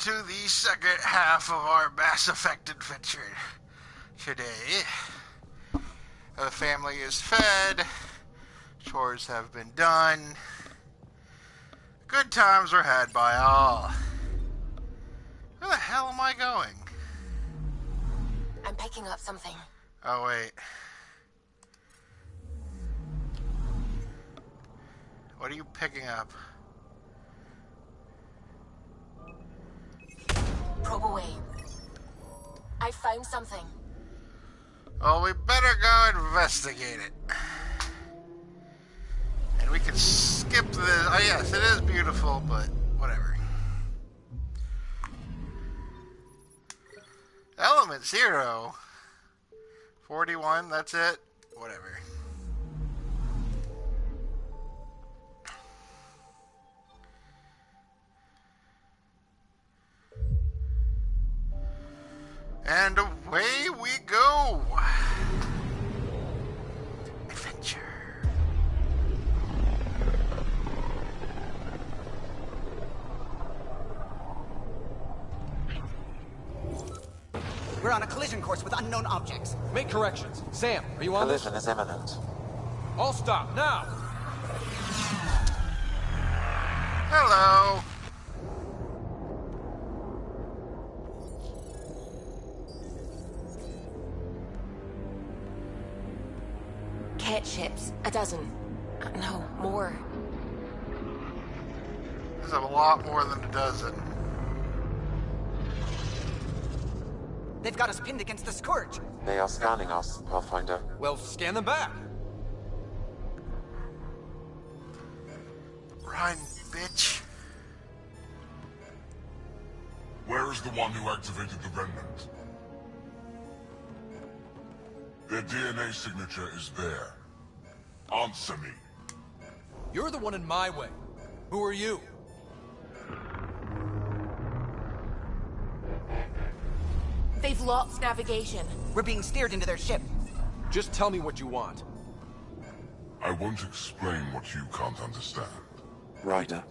to the second half of our Mass Effect adventure today. The family is fed, chores have been done, good times are had by all. Where the hell am I going? I'm picking up something. Oh, wait. What are you picking up? Probe away. I found something. Well, we better go investigate it. And we can skip this. Oh, yes, it is beautiful, but whatever. Element 0. 41, that's it. Whatever. And away we go. Adventure. We're on a collision course with unknown objects. Make corrections. Sam, are you on this? Collision is imminent. All stop, now! Hello. Cat ships. A dozen. No, more. There's a lot more than a dozen. They've got us pinned against the Scourge. They are scanning us, Pathfinder. Well, scan them back. Run, bitch. Where is the one who activated the remnant? Their DNA signature is there. Answer me. You're the one in my way. Who are you? They've lost navigation. We're being steered into their ship. Just tell me what you want. I won't explain what you can't understand. Ryder,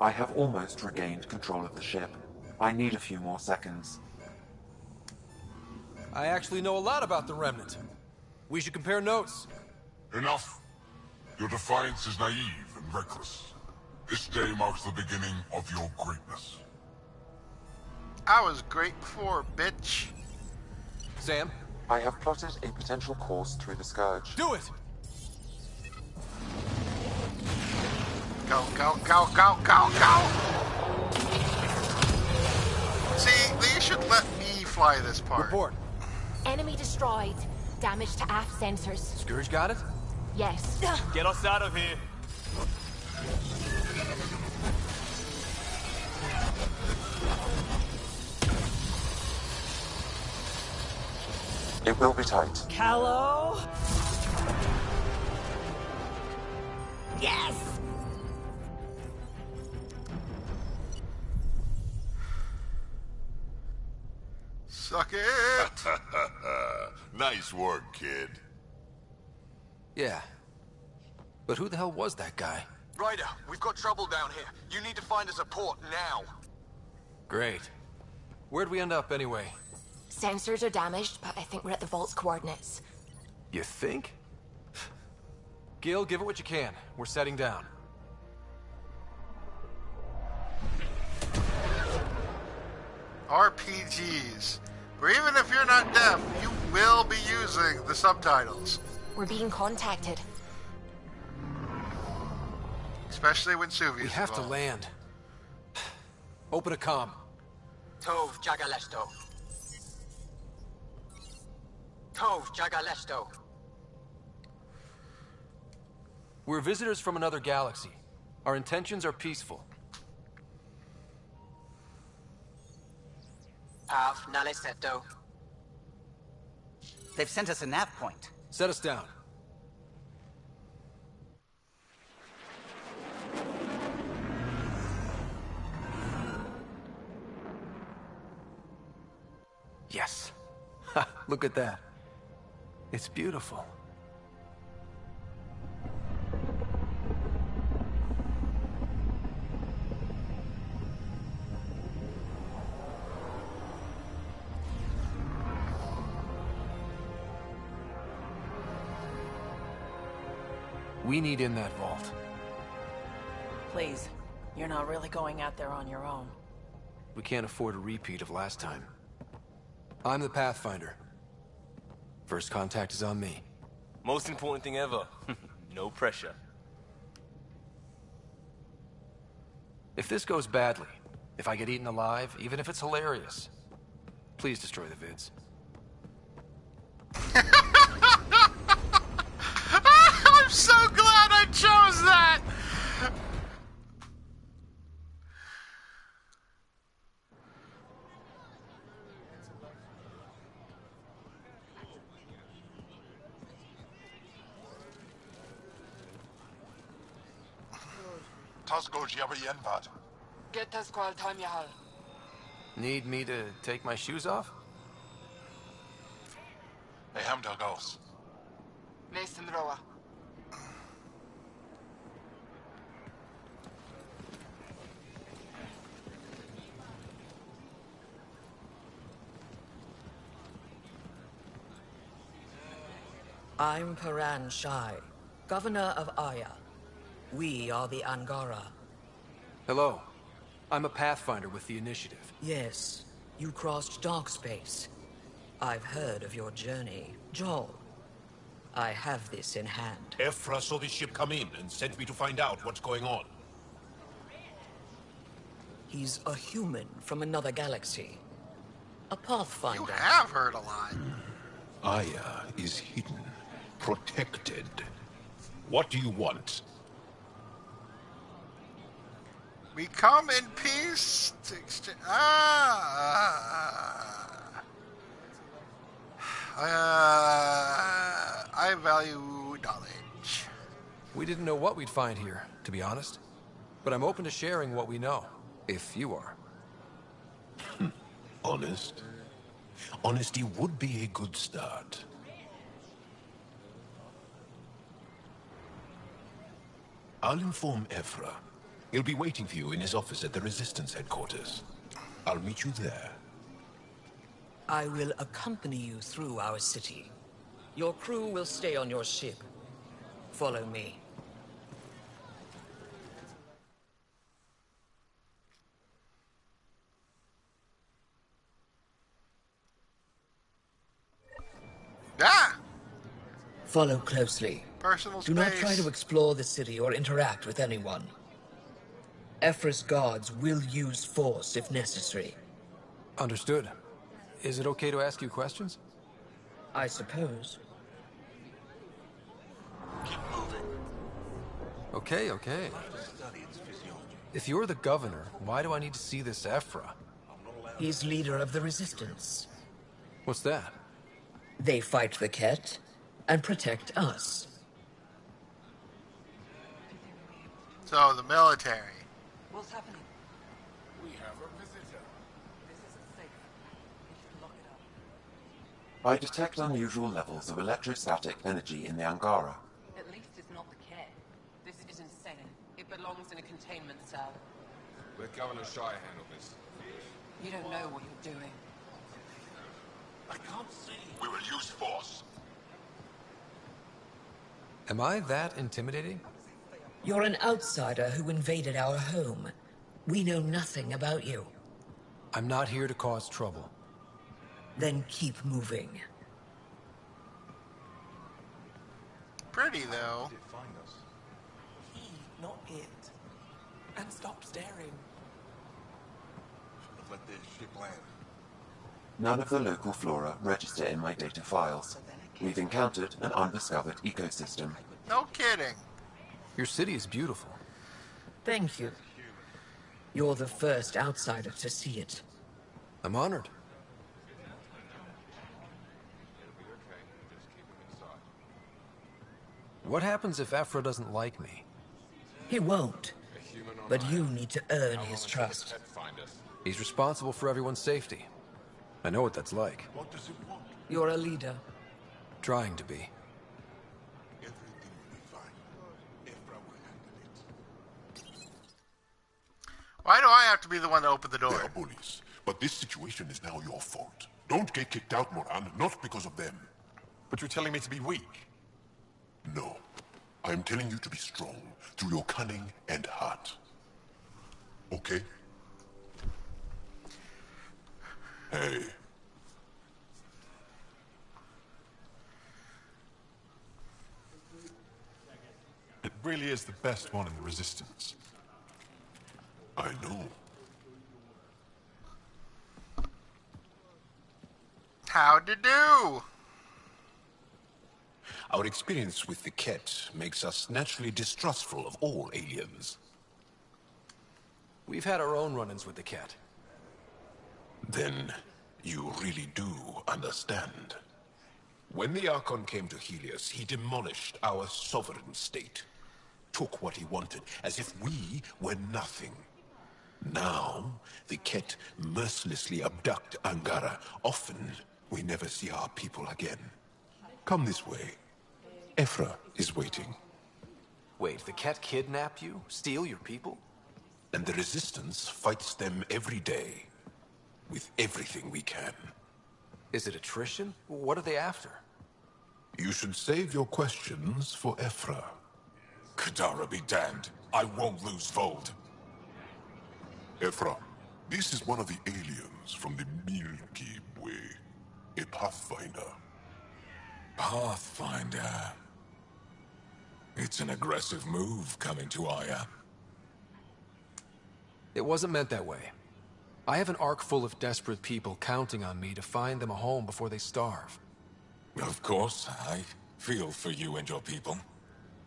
I have almost regained control of the ship. I need a few more seconds. I actually know a lot about the Remnant. We should compare notes. Enough. Your defiance is naive and reckless. This day marks the beginning of your greatness. I was great before, bitch. Sam? I have plotted a potential course through the Scourge. Do it! Go, go, go, go, go, go! See, they should let me fly this part. Report. Enemy destroyed. Damage to aft sensors. Scourge got it? Yes. Get us out of here. It will be tight. Callow? Yes! Suck it! Nice work, kid. Yeah. But who the hell was that guy? Ryder, we've got trouble down here. You need to find us a port now. Great. Where'd we end up anyway? Sensors are damaged, but I think we're at the vault's coordinates. You think? Gil, give it what you can. We're setting down. RPGs. Or even if you're not deaf, you will be using the subtitles. We're being contacted. Especially when Suvick We is have to involved. land. Open a comm. Tov Jagalesto. Tov Jagalesto. We're visitors from another galaxy. Our intentions are peaceful. Av Naleseto. They've sent us a nav point. Set us down. Yes. Ha, look at that. It's beautiful. We need in that vault. Please, you're not really going out there on your own. We can't afford a repeat of last time. I'm the Pathfinder. First contact is on me. Most important thing ever. No pressure. If this goes badly, if I get eaten alive, even if it's hilarious, please destroy the vids. I'm so glad I chose that! Get das Squall time Yahal. Need me to take my shoes off? Nächsten Rower. I'm Paran Shai, Governor of Aya. We are the Angara. Hello. I'm a Pathfinder with the Initiative. Yes, you crossed dark space. I've heard of your journey, Joel. I have this in hand. Ephra saw this ship come in and sent me to find out what's going on. He's a human from another galaxy. A Pathfinder. You have heard a lot. Aya is hidden, protected. What do you want? We come in peace to exchange. I value knowledge. We didn't know what we'd find here, to be honest. But I'm open to sharing what we know, if you are. Honest? Honesty would be a good start. I'll inform Ephra. He'll be waiting for you in his office at the Resistance headquarters. I'll meet you there. I will accompany you through our city. Your crew will stay on your ship. Follow me. Ah! Follow closely. Personal space. Do not try to explore the city or interact with anyone. Ephra's guards will use force if necessary. Understood. Is it okay to ask you questions? I suppose. Okay. If you're the governor, why do I need to see this Ephra? He's leader of the Resistance. What's that? They fight the Ket and protect us. So, the military. What's happening? We have a visitor. This isn't safe. We need to lock it up. I detect unusual levels of electrostatic energy in the Angara. At least it's not the Care. This is insane. It belongs in a containment cell. Let Governor Shai handle this. You don't know what you're doing. I can't see. We will use force. Am I that intimidating? You're an outsider who invaded our home. We know nothing about you. I'm not here to cause trouble. Then keep moving. Pretty, though. He, not it. And stop staring. Let this ship land. None of the local flora register in my data files. We've encountered an undiscovered ecosystem. No kidding. Your city is beautiful. Thank you. You're the first outsider to see it. I'm honored. What happens if Ephra doesn't like me? He won't. But you need to earn his trust. He's responsible for everyone's safety. I know what that's like. What does it want? You're a leader. Trying to be. Everything will be fine. Ephra will handle it. Why do I have to be the one to open the They door? are bullies, but this situation is now your fault. Don't get kicked out, Moran, not because of them. But you're telling me to be weak. No. I am telling you to be strong through your cunning and heart. Okay? Hey. It really is the best one in the Resistance. I know. How'd you do? Our experience with the Ket makes us naturally distrustful of all aliens. We've had our own run-ins with the Ket. Then you really do understand. When the Archon came to Helios, he demolished our sovereign state. Took what he wanted, as if we were nothing. Now, the Ket mercilessly abduct Angara. Often, we never see our people again. Come this way. Ephra is waiting. Wait, the Ket kidnap you? Steal your people? And the Resistance fights them every day. With everything we can. Is it attrition? What are they after? You should save your questions for Ephra. Kadara be damned. I won't lose Vold. Ephra, this is one of the aliens from the Milky Way. A Pathfinder. Pathfinder. It's an aggressive move coming to Aya. It wasn't meant that way. I have an ark full of desperate people counting on me to find them a home before they starve. Of course, I feel for you and your people.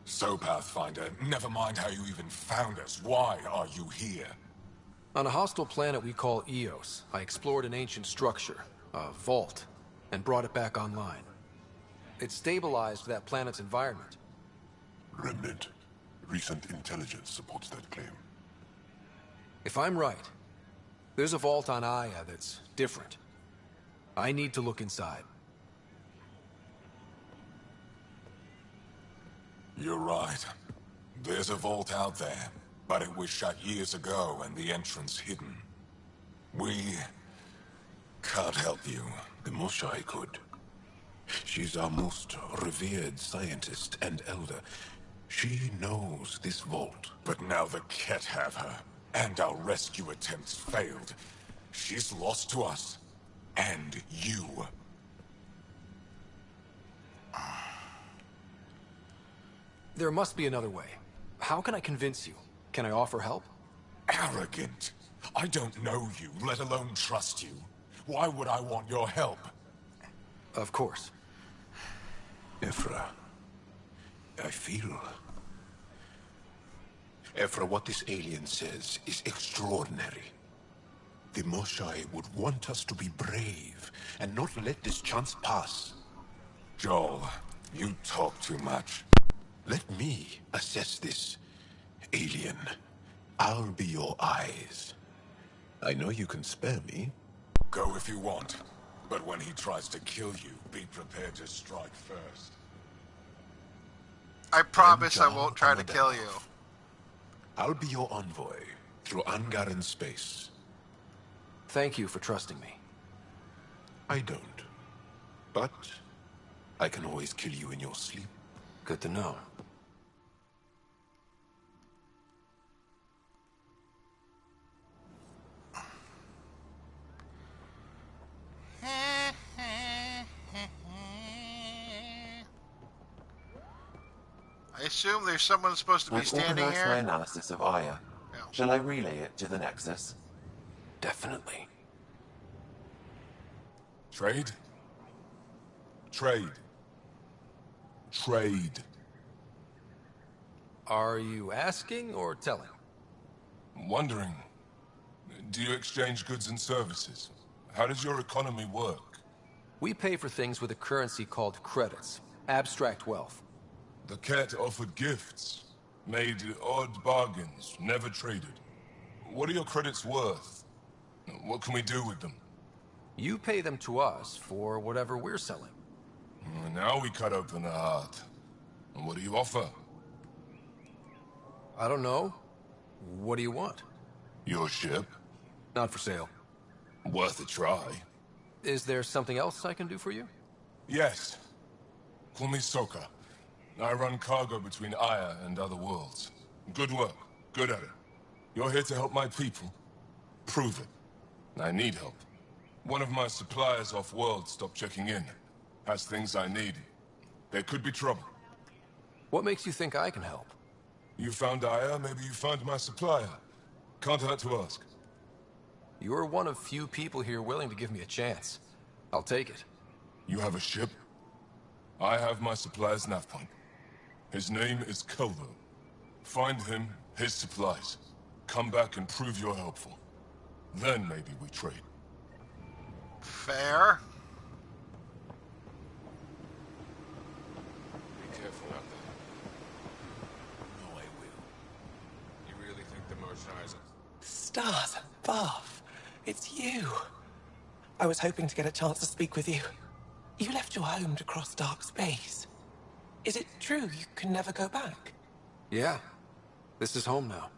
So, Pathfinder, never mind how you even found us. Why are you here? On a hostile planet we call Eos, I explored an ancient structure, a vault, and brought it back online. It stabilized that planet's environment. Remnant. Recent intelligence supports that claim. If I'm right, there's a vault on Aya that's different. I need to look inside. You're right. There's a vault out there, but it was shut years ago and the entrance hidden. We can't help you. The Moshai could. She's our most revered scientist and elder. She knows this vault. But now the Ket have her, and our rescue attempts failed. She's lost to us, and you. There must be another way. How can I convince you? Can I offer help? Arrogant. I don't know you, let alone trust you. Why would I want your help? Of course. Ephra, I feel... Ephra, what this alien says is extraordinary. The Moshai would want us to be brave and not let this chance pass. Joel, you talk too much. Let me assess this, alien. I'll be your eyes. I know you can spare me. Go if you want. But when he tries to kill you, be prepared to strike first. I promise I won't try to kill you. I'll be your envoy through Angaran space. Thank you for trusting me. I don't. But I can always kill you in your sleep. Good to know. I assume there's someone supposed to be standing I've organized here. my analysis of Aya. No. Shall I relay it to the Nexus? Definitely. Trade? Trade. Trade. Are you asking or telling? Wondering, do you exchange goods and services? How does your economy work? We pay for things with a currency called credits. Abstract wealth. The Ket offered gifts, made odd bargains, never traded. What are your credits worth? What can we do with them? You pay them to us for whatever we're selling. Now we cut open the heart. And what do you offer? I don't know. What do you want? Your ship? Not for sale. Worth a try. Is there something else I can do for you? Yes. Call me Soka. I run cargo between Aya and other worlds. Good work. Good at it. You're here to help my people. Prove it. I need help. One of my suppliers off-world stopped checking in. Has things I need. There could be trouble. What makes you think I can help? You found Aya, maybe you found my supplier. Can't hurt to ask. You're one of few people here willing to give me a chance. I'll take it. You have a ship? I have my supplier's nav point. His name is Kelvo. Find him, his supplies. Come back and prove you're helpful. Then maybe we trade. Fair. Be careful out there. No, I will. You really think the Moshi's... Stars above. It's you. I was hoping to get a chance to speak with you. You left your home to cross dark space. Is it true you can never go back? Yeah. This is home now.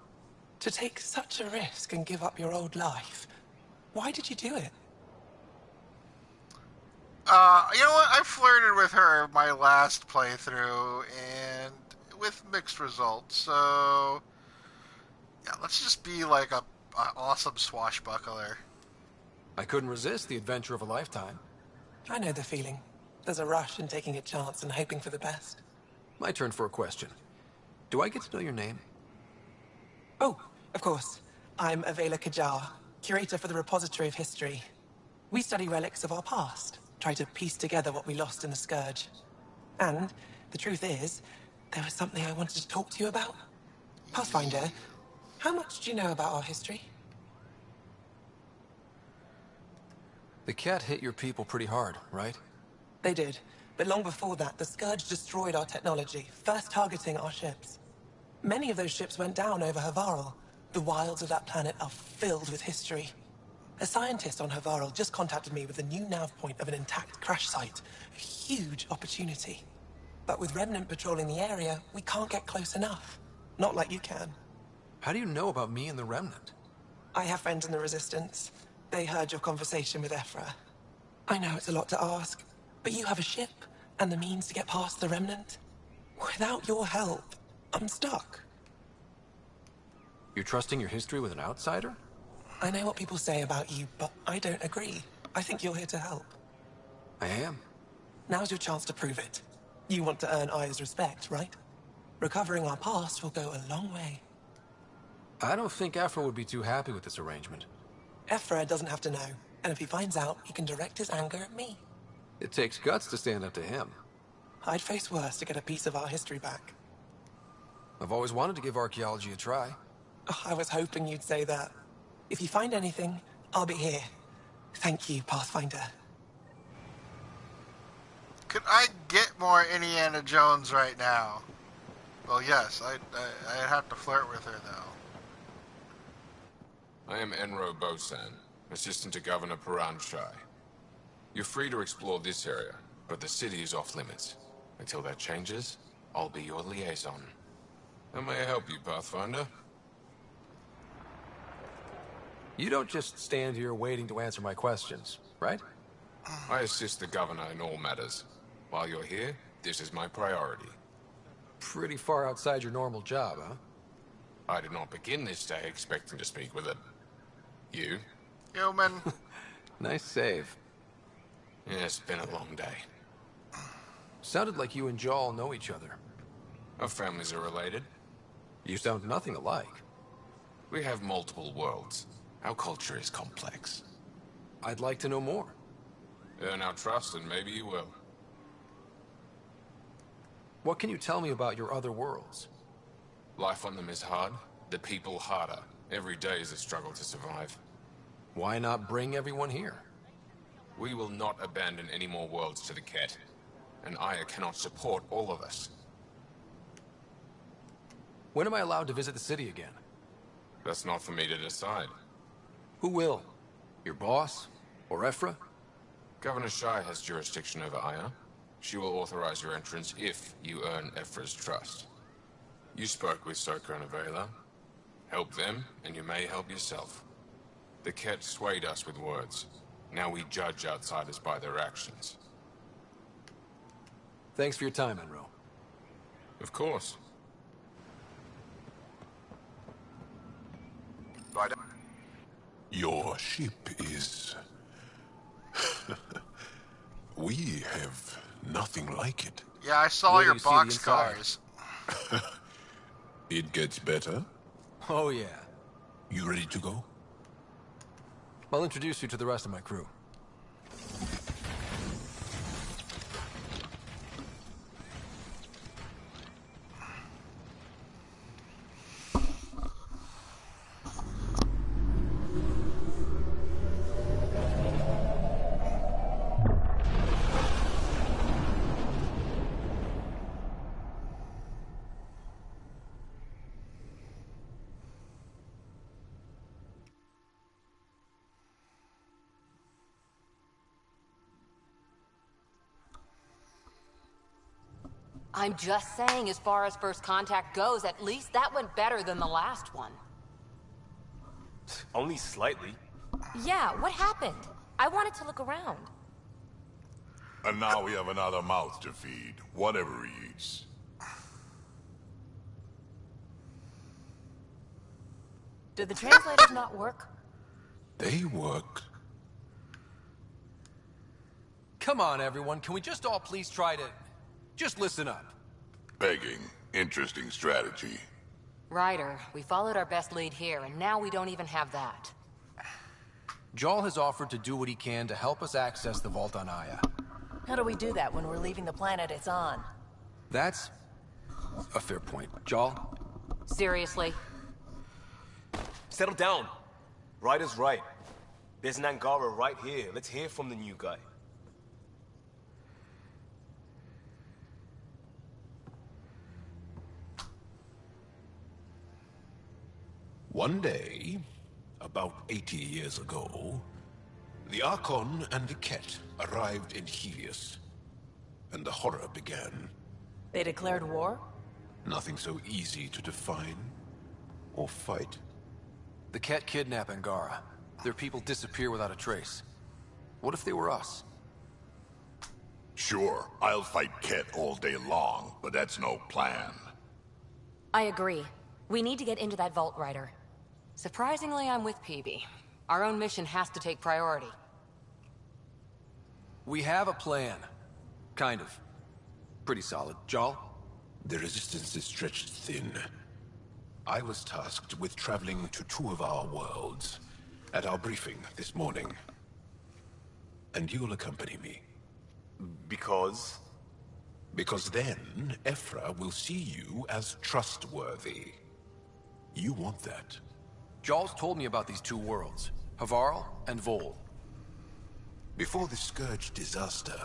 To take such a risk and give up your old life, why did you do it? You know what? I flirted with her my last playthrough, and with mixed results. So, yeah, let's just be like a awesome swashbuckler. I couldn't resist the adventure of a lifetime. I know the feeling. There's a rush in taking a chance and hoping for the best. My turn for a question. Do I get to know your name? Oh, of course. I'm Avela Kajar, curator for the Repository of History. We study relics of our past, try to piece together what we lost in the Scourge. And the truth is, there was something I wanted to talk to you about. Pathfinder, how much do you know about our history? The cat hit your people pretty hard, right? They did. But long before that, the Scourge destroyed our technology, first targeting our ships. Many of those ships went down over Havarl. The wilds of that planet are filled with history. A scientist on Havarl just contacted me with a new nav point of an intact crash site. A huge opportunity. But with Remnant patrolling the area, we can't get close enough. Not like you can. How do you know about me and the Remnant? I have friends in the Resistance. They heard your conversation with Ephra. I know it's a lot to ask, but you have a ship and the means to get past the Remnant. Without your help, I'm stuck. You're trusting your history with an outsider? I know what people say about you, but I don't agree. I think you're here to help. I am. Now's your chance to prove it. You want to earn Aya's respect, right? Recovering our past will go a long way. I don't think Ephra would be too happy with this arrangement. Ephra doesn't have to know, and if he finds out, he can direct his anger at me. It takes guts to stand up to him. I'd face worse to get a piece of our history back. I've always wanted to give archaeology a try. Oh, I was hoping you'd say that. If you find anything, I'll be here. Thank you, Pathfinder. Could I get more Indiana Jones right now? Well, yes, I'd have to flirt with her, though. I am Enro Bosan, assistant to Governor Paran Shai. You're free to explore this area, but the city is off limits. Until that changes, I'll be your liaison. How may I help you, Pathfinder? You don't just stand here waiting to answer my questions, right? I assist the governor in all matters. While you're here, this is my priority. Pretty far outside your normal job, huh? I did not begin this day expecting to speak with him. You? Human. Nice save. Yeah, it's been a long day. Sounded like you and Jaal know each other. Our families are related. You sound nothing alike. We have multiple worlds. Our culture is complex. I'd like to know more. Earn our trust and maybe you will. What can you tell me about your other worlds? Life on them is hard, the people harder. Every day is a struggle to survive. Why not bring everyone here? We will not abandon any more worlds to the Ket. And Aya cannot support all of us. When am I allowed to visit the city again? That's not for me to decide. Who will? Your boss? Or Ephra? Governor Shai has jurisdiction over Aya. She will authorize your entrance if you earn Ephra's trust. You spoke with Soka and Avela. Help them, and you may help yourself. The Ket swayed us with words. Now we judge outsiders by their actions. Thanks for your time, Enro. Of course. Right. Your ship is... We have nothing like it. Yeah, I saw Wait till your you see the inside. boxcars. It gets better. Oh, yeah. You ready to go? I'll introduce you to the rest of my crew. I'm just saying, as far as first contact goes, at least that went better than the last one. Only slightly. Yeah, what happened? I wanted to look around. And now we have another mouth to feed, whatever he eats. Did the translators not work? They work. Come on, everyone. Can we just all please try to... just listen up? Begging. Interesting strategy. Ryder, we followed our best lead here, and now we don't even have that. Jarl has offered to do what he can to help us access the vault on Aya. How do we do that when we're leaving the planet it's on? That's a fair point. Jarl? Seriously? Settle down. Ryder's right. There's an Angara right here. Let's hear from the new guy. One day, about 80 years ago, the Archon and the Ket arrived in Helios, and the horror began. They declared war? Nothing so easy to define or fight. The Ket kidnap Angara. Their people disappear without a trace. What if they were us? Sure, I'll fight Ket all day long, but that's no plan. I agree. We need to get into that vault, Ryder. Surprisingly, I'm with PB. Our own mission has to take priority. We have a plan. Kind of. Pretty solid. Jarl? The resistance is stretched thin. I was tasked with traveling to two of our worlds at our briefing this morning. And you'll accompany me. Because? Because then, Ephra will see you as trustworthy. You want that. Jarl's told me about these two worlds, Havarl and Vol. Before the Scourge disaster,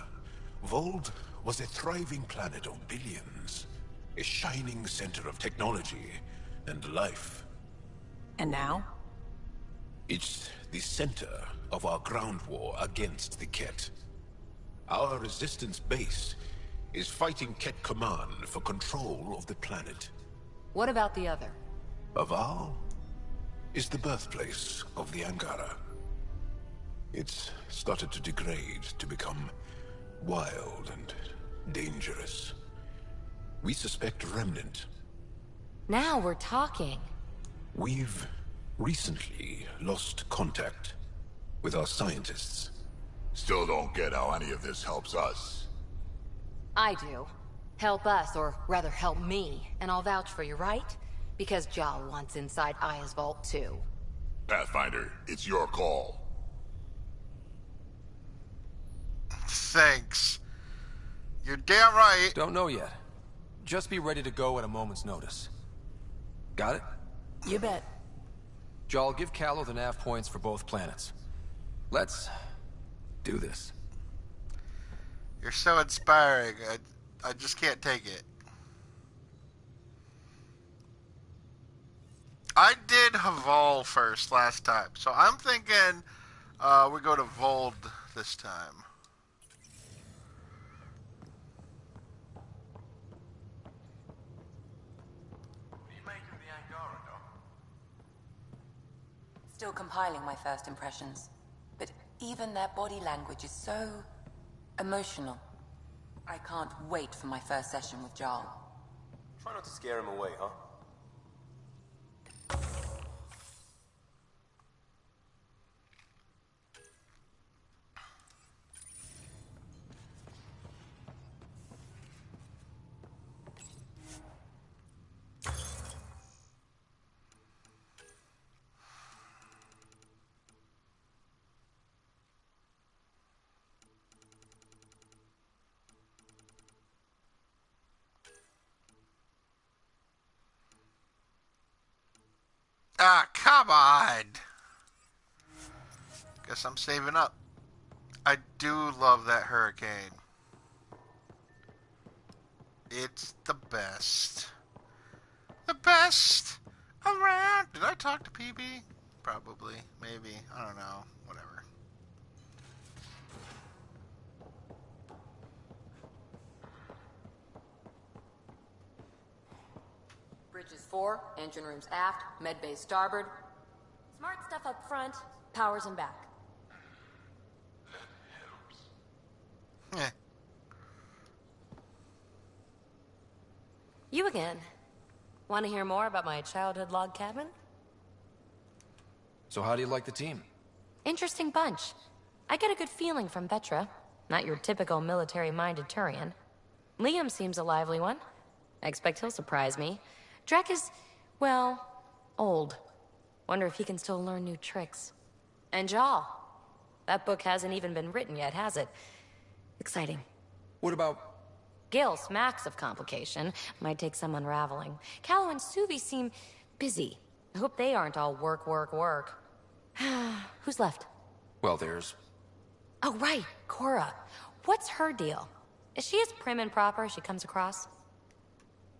Vold was a thriving planet of billions. A shining center of technology and life. And now? It's the center of our ground war against the Ket. Our resistance base is fighting Ket Command for control of the planet. What about the other? Havarl is the birthplace of the Angara. It's started to degrade, to become wild and dangerous. We suspect Remnant. Now we're talking. We've recently lost contact with our scientists. Still don't get how any of this helps us. I do. Help us, or rather help me, and I'll vouch for you, right? Because Jarl wants inside Aya's vault too. Pathfinder, it's your call. Thanks. You're damn right. Don't know yet. Just be ready to go at a moment's notice. Got it? You bet. Jarl, give Callow the nav points for both planets. Let's do this. You're so inspiring. I just can't take it. I did Haval first last time, so I'm thinking we go to Vold this time. Still compiling my first impressions. But even their body language is so emotional. I can't wait for my first session with Jarl. Try not to scare him away, huh? Ah, come on! Guess I'm saving up. I do love that hurricane. It's the best. The best around. Did I talk to PB? Probably. Maybe. I don't know. Whatever. Bridges 4, engine rooms aft, med bay starboard. Smart stuff up front, powers in back. Eh. You again. Want to hear more about my childhood log cabin? So how do you like the team? Interesting bunch. I get a good feeling from Vetra. Not your typical military-minded Turian. Liam seems a lively one. I expect he'll surprise me. Drek is, well, old. Wonder if he can still learn new tricks. And Jaw. That book hasn't even been written yet, has it? Exciting. What about... Gil smacks of complication. Might take some unraveling. Callow and Suvi seem busy. I hope they aren't all work, work, work. Who's left? Well, there's... Oh, right. Cora. What's her deal? Is she as prim and proper as she comes across?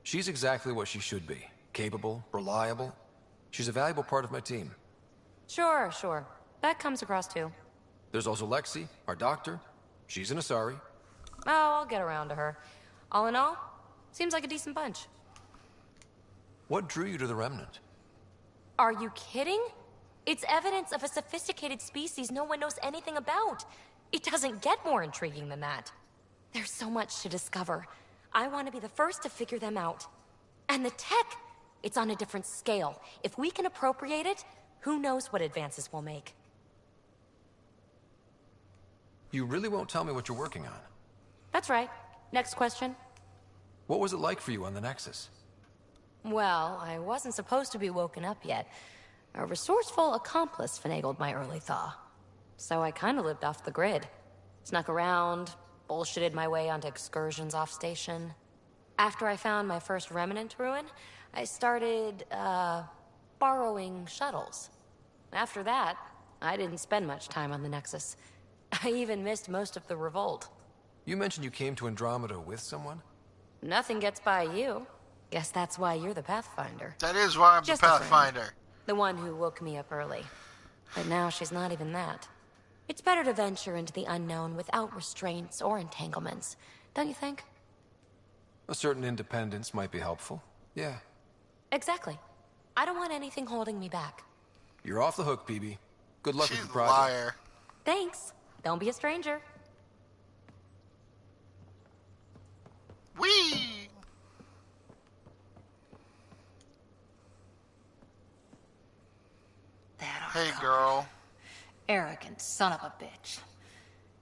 She's exactly what she should be. Capable, reliable. She's a valuable part of my team. Sure, sure. That comes across too. There's also Lexi, our doctor. She's an Asari. Oh, I'll get around to her. All in all, seems like a decent bunch. What drew you to the Remnant? Are you kidding? It's evidence of a sophisticated species no one knows anything about. It doesn't get more intriguing than that. There's so much to discover. I want to be the first to figure them out. And the tech, it's on a different scale. If we can appropriate it, who knows what advances we'll make. You really won't tell me what you're working on? That's right. Next question. What was it like for you on the Nexus? Well, I wasn't supposed to be woken up yet. A resourceful accomplice finagled my early thaw. So I kind of lived off the grid. Snuck around, bullshitted my way onto excursions off station. After I found my first remnant ruin, I started, borrowing shuttles. After that, I didn't spend much time on the Nexus. I even missed most of the revolt. You mentioned you came to Andromeda with someone? Nothing gets by you. Guess that's why you're the Pathfinder. That is why I'm Just the a friend. Pathfinder. The one who woke me up early. But now she's not even that. It's better to venture into the unknown without restraints or entanglements, don't you think? A certain independence might be helpful. Yeah. Exactly. I don't want anything holding me back. You're off the hook, PB. Good luck with the She's a project. liar. Thanks. Don't be a stranger. Whee! Hey, girl. Arrogant son of a bitch.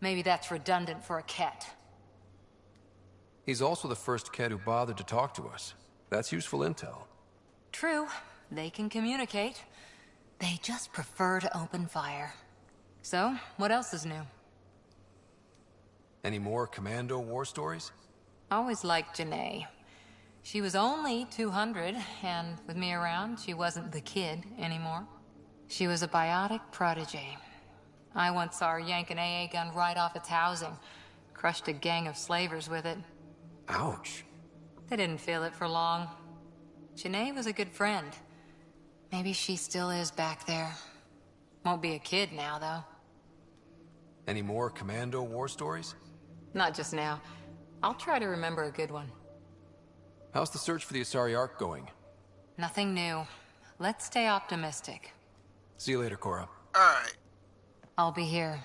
Maybe that's redundant for a cat. He's also the first Ked who bothered to talk to us. That's useful intel. True. They can communicate. They just prefer to open fire. So, what else is new? Any more Commando war stories? Always liked Janae. She was only 200, and with me around, she wasn't the kid anymore. She was a biotic protege. I once saw her yank an AA gun right off its housing. Crushed a gang of slavers with it. Ouch. They didn't feel it for long. Janae was a good friend. Maybe she still is back there. Won't be a kid now, though. Any more Commando war stories? Not just now. I'll try to remember a good one. How's the search for the Asari Ark going? Nothing new. Let's stay optimistic. See you later, Cora. Alright. I'll be here.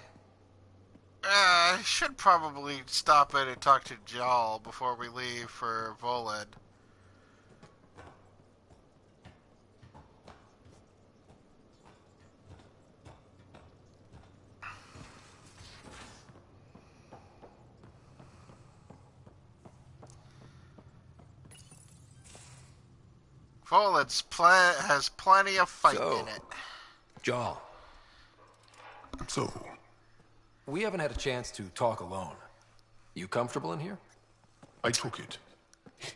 I should probably stop in and talk to Jal before we leave for Voled. Follets has plenty of fight in it. Jarl. So? We haven't had a chance to talk alone. You comfortable in here? I took it.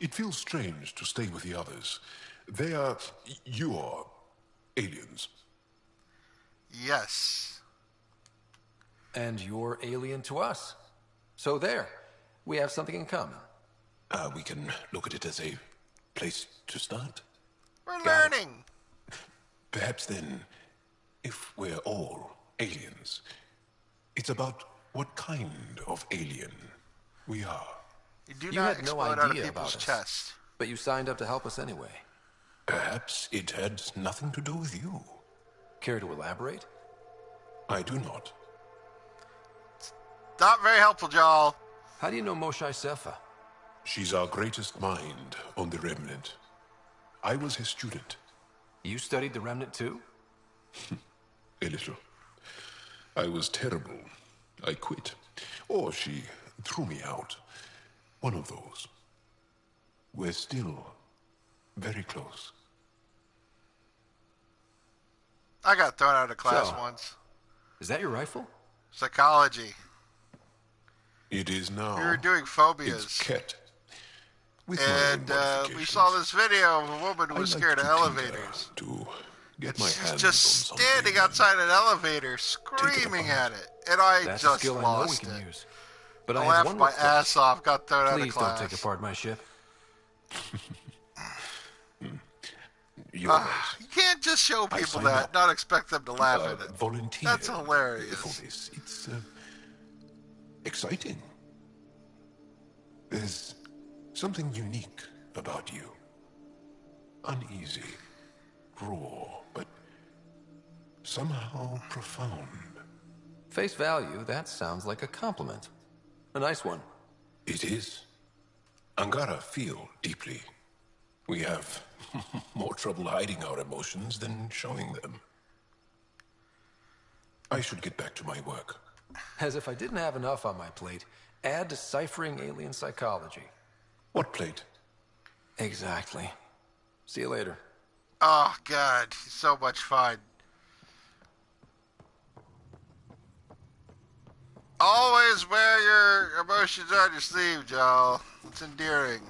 It feels strange to stay with the others. They are... you are... aliens. Yes. And you're alien to us. So there. We have something in common. We can look at it as a place to start. We're learning. Perhaps then, if we're all aliens, it's about what kind of alien we are. You do You not had no explode out of idea people's about us, chests. but you signed up to help us anyway. Perhaps it had nothing to do with you. Care to elaborate? I do not. Not very helpful, Jarl. How do you know Moshae Sefa? She's our greatest mind on the Remnant. I was her student. You studied the Remnant too? A little. I was terrible. I quit. Or she threw me out. One of those. We're still very close. I got thrown out of class once. Is that your rifle? Psychology. It is now. We were doing phobias. It's Ket. And we saw this video of a woman who was scared of elevators. She's just standing outside an elevator screaming at it. And I That's just a skill lost I know we can it. use. But I I have laughed one my more ass off, got thrown out of Please class. don't take apart my ship. You can't just show people that, not expect them to laugh at it. Volunteer. That's hilarious. For this. It's exciting. There's something unique about you. Uneasy, raw, but somehow profound. Face value, that sounds like a compliment. A nice one. It is. Angara feel deeply. We have more trouble hiding our emotions than showing them. I should get back to my work. As if I didn't have enough on my plate, add deciphering alien psychology. What plate? Exactly. See you later. Oh, God. So much fun. Always wear your emotions on your sleeve, Joel. It's endearing.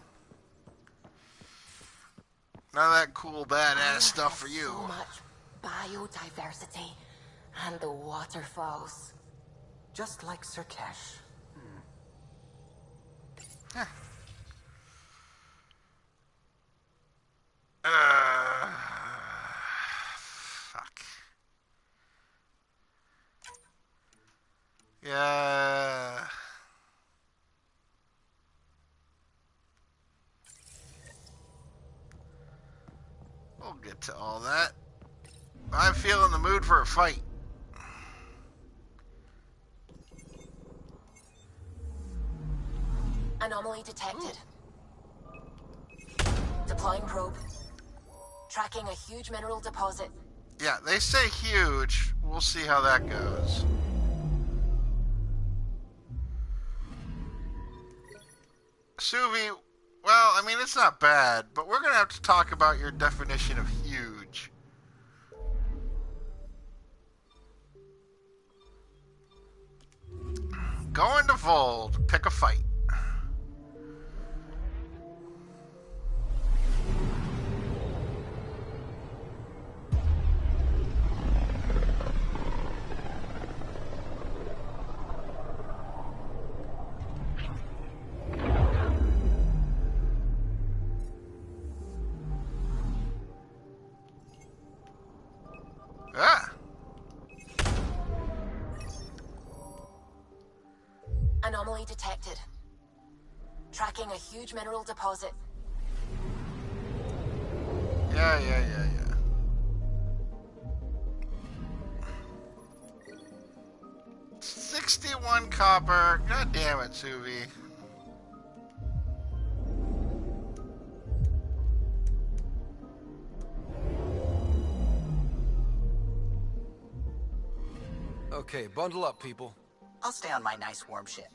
None of that cool, badass stuff for you. So much biodiversity and the waterfalls. Just like Sirkesh. Fuck. Yeah. We'll get to all that. I'm feeling the mood for a fight. Anomaly detected. Deploying probe. Tracking a huge mineral deposit. Yeah, they say huge. We'll see how that goes. Suvi, well, I mean, it's not bad, but we're going to have to talk about your definition of huge. Going to Vold, pick a fight. Ah! Anomaly detected. Tracking a huge mineral deposit. Yeah. 61 copper. God damn it, Suvi. Okay, bundle up, people. I'll stay on my nice warm ship.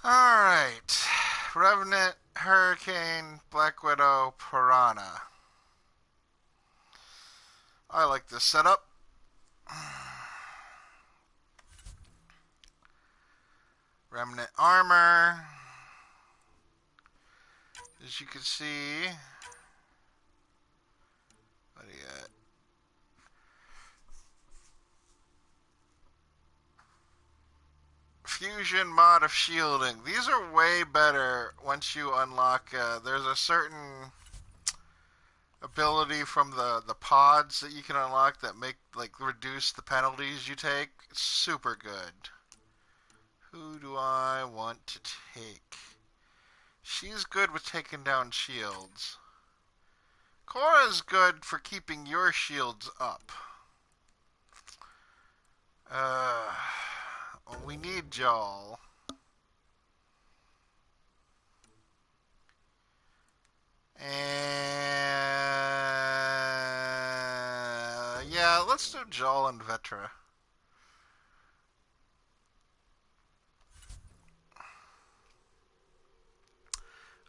Alright. Revenant, Hurricane, Black Widow, Piranha. I like this setup. Remnant armor. As you can see. What do you got? Fusion mod of shielding. These are way better once you unlock. There's a certain ability from the pods that you can unlock that make reduce the penalties you take. It's super good. Who do I want to take? She's good with taking down shields. Cora's good for keeping your shields up. Well, we need Joel. And yeah, let's do Joel and Vetra.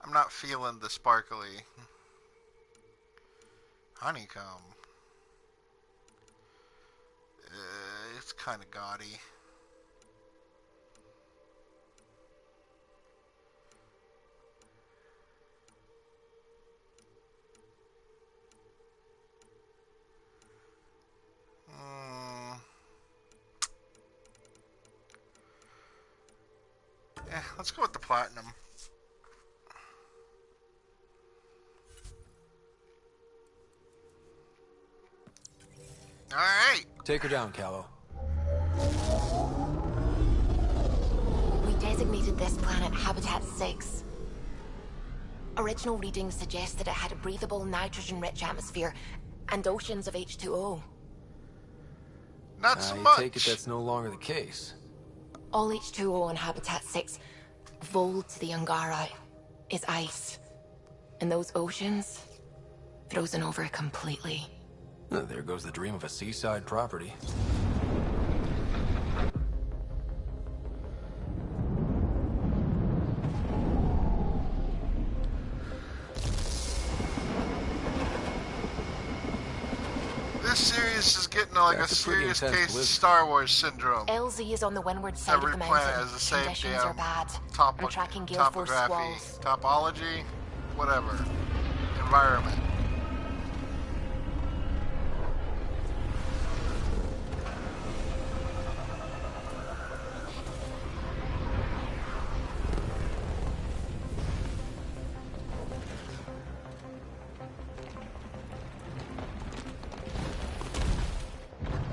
I'm not feeling the sparkly honeycomb. It's kind of gaudy. Yeah, let's go with the platinum. Alright. Take her down, Callow. We designated this planet Habitat 6. Original readings suggest that it had a breathable, nitrogen-rich atmosphere and oceans of H2O. Not so I much. take it that's no longer the case. All H2O on Habitat 6, vol to the Angara, is ice. And those oceans, frozen over completely. There goes the dream of a seaside property. This series is getting like a serious case of Star Wars syndrome. LZ is on the windward side Every of the planet mountain. has the same Conditions are damn bad. I'm tracking gale force topography, squalls. topology, whatever, environment.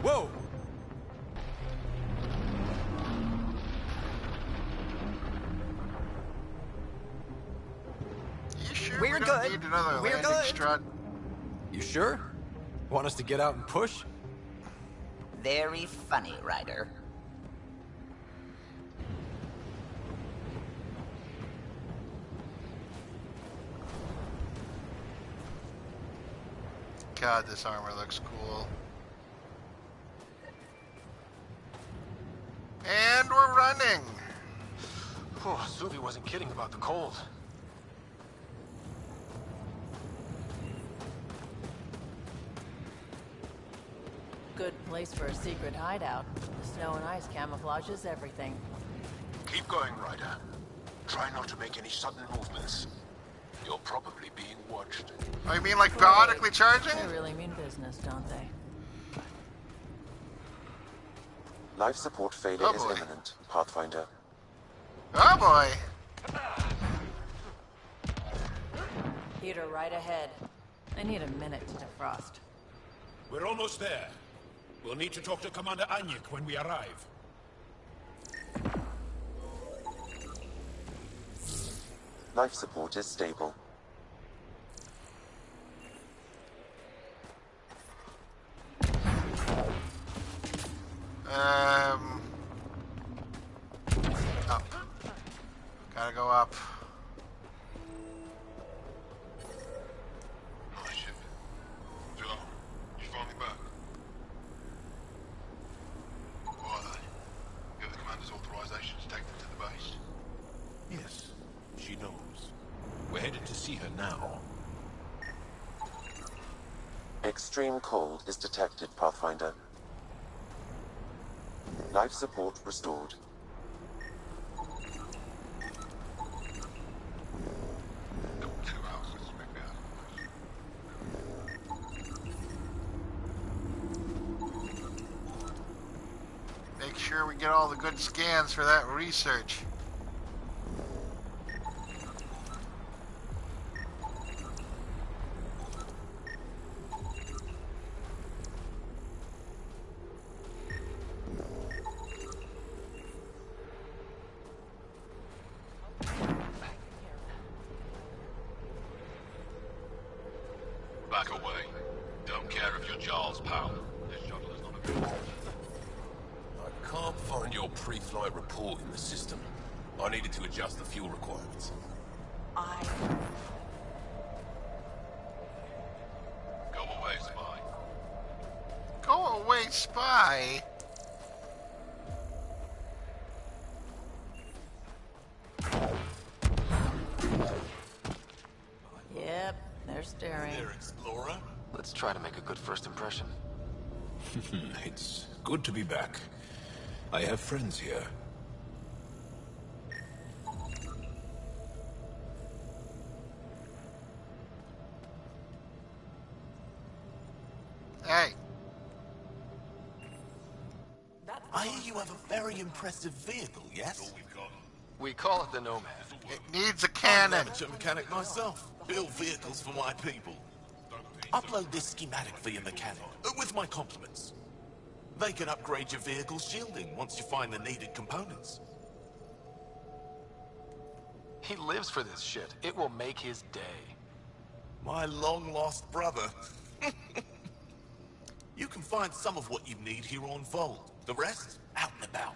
Whoa! You sure We're we don't good. need another We're landing good. strut? You sure? Want us to get out and push? Very funny, Ryder. God, this armor looks cool. And we're running. Oh, Suvi wasn't kidding about the cold. Good place for a secret hideout. The snow and ice camouflages everything. Keep going, Ryder. Try not to make any sudden movements. You're probably being watched. Oh, you mean like biotically charging? They really mean business, don't they? Life support failure is imminent, Pathfinder. Oh boy! Peter, right ahead. I need a minute to defrost. We're almost there. We'll need to talk to Commander Anyik when we arrive. Life support is stable. Up. Gotta go up. Hi, ship. Joel, you finally back? Why are they? You have the commander's authorization to take them to the base. to see her now. Extreme cold is detected, Pathfinder. Life support restored. Make sure we get all the good scans for that research. Back away. Don't care if you're Giles, pal. This shuttle is not a good one. I can't find your pre-flight report in the system. I needed to adjust the fuel requirements. Go away, spy. Go away, spy. Yep, they're staring. There, Explorer. Let's try to make a good first impression. It's good to be back. I have friends here. Hey. I hear you have a very impressive vehicle, yes? We call it the Nomad. It needs a I'm cannon. an amateur mechanic myself. Build vehicles for my people. Upload this schematic for your mechanic, with my compliments. They can upgrade your vehicle's shielding once you find the needed components. He lives for this shit. It will make his day. My long-lost brother. You can find some of what you need here on Volt. The rest, out and about.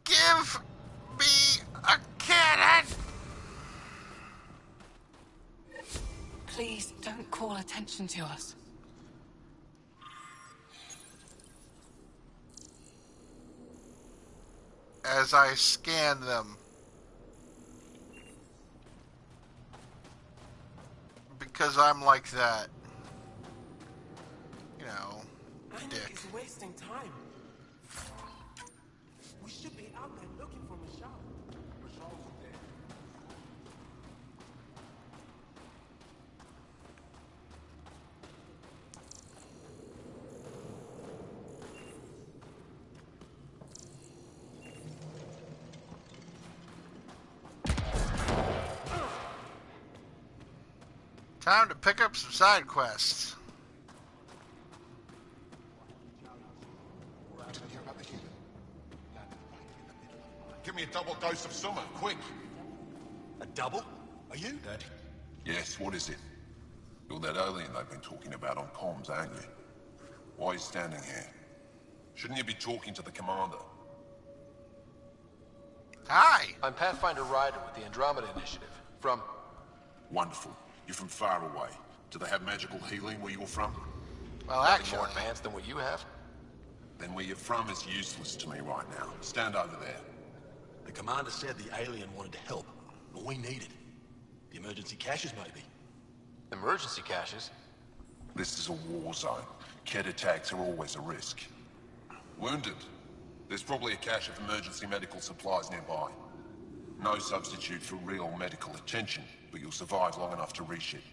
Give me a cannon! Please don't call attention to us. As I scan them. Because I'm like that. You know, dick. Is wasting time. We should be out there looking for Michelle. Michelle's dead. Time to pick up some side quests. Give me a double dose of summer, quick. A double? Are you? Daddy? Yes, what is it? You're that alien they've been talking about on comms, aren't you? Why are you standing here? Shouldn't you be talking to the commander? Hi! I'm Pathfinder Ryder with the Andromeda Initiative. From... Wonderful. You're from far away. Do they have magical healing where you're from? Well, Nothing actually... more advanced than what you have? Then where you're from is useless to me right now. Stand over there. The commander said the alien wanted to help. What we needed. The emergency caches, maybe. Emergency caches? This is a war zone. Kett attacks are always a risk. Wounded. There's probably a cache of emergency medical supplies nearby. No substitute for real medical attention, but you'll survive long enough to reach it.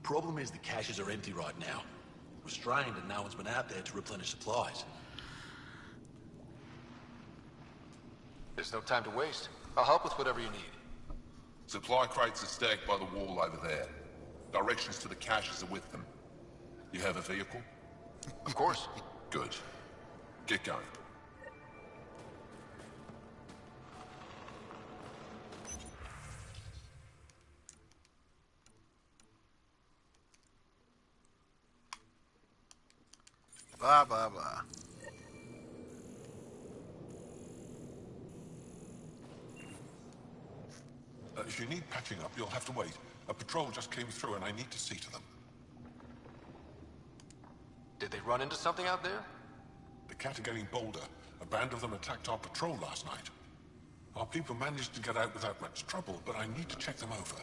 Problem is the caches are empty right now. Restrained and no one's been out there to replenish supplies. There's no time to waste. I'll help with whatever you need. Supply crates are stacked by the wall over there. Directions to the caches are with them. You have a vehicle? Of course. Good. Get going. Blah, blah, blah. If you need patching up, you'll have to wait. A patrol just came through and I need to see to them. Did they run into something out there? The Cat are getting bolder. A band of them attacked our patrol last night. Our people managed to get out without much trouble, but I need to check them over.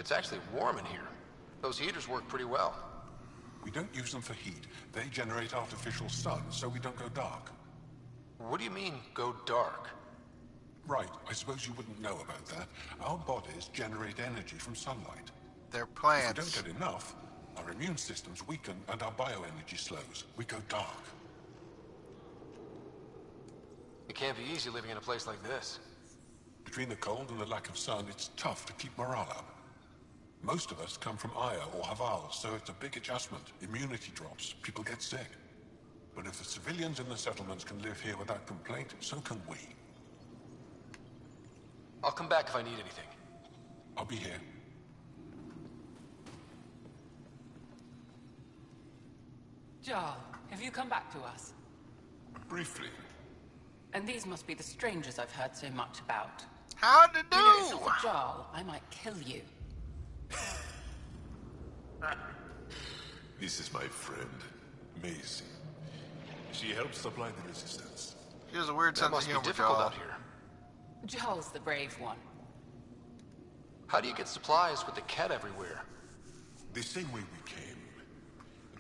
It's actually warm in here. Those heaters work pretty well. We don't use them for heat. They generate artificial sun, so we don't go dark. What do you mean, go dark? Right, I suppose you wouldn't know about that. Our bodies generate energy from sunlight. They're plants. If we don't get enough, our immune systems weaken and our bioenergy slows. We go dark. It can't be easy living in a place like this. Between the cold and the lack of sun, it's tough to keep morale up. Most of us come from Aya or Haval, so it's a big adjustment. Immunity drops, people get sick. But if the civilians in the settlements can live here without complaint, so can we. I'll come back if I need anything. I'll be here. Jarl, have you come back to us? Briefly. And these must be the strangers I've heard so much about. How'd it do? You know, if it's a Jarl, I might kill you. This is my friend, Maisie. She helps supply the resistance. He has a weird sense of humor, difficult out here. Jarl's the brave one. How do you get supplies with the cat everywhere? The same way we came.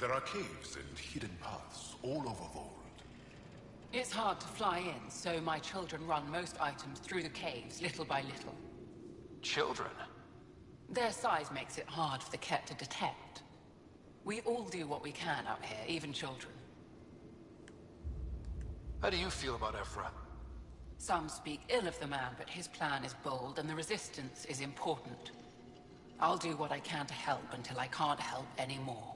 There are caves and hidden paths all over Vold. It's hard to fly in, so my children run most items through the caves, little by little. Children? Their size makes it hard for the Ket to detect. We all do what we can out here, even children. How do you feel about Ephra? Some speak ill of the man, but his plan is bold, and the resistance is important. I'll do what I can to help until I can't help anymore.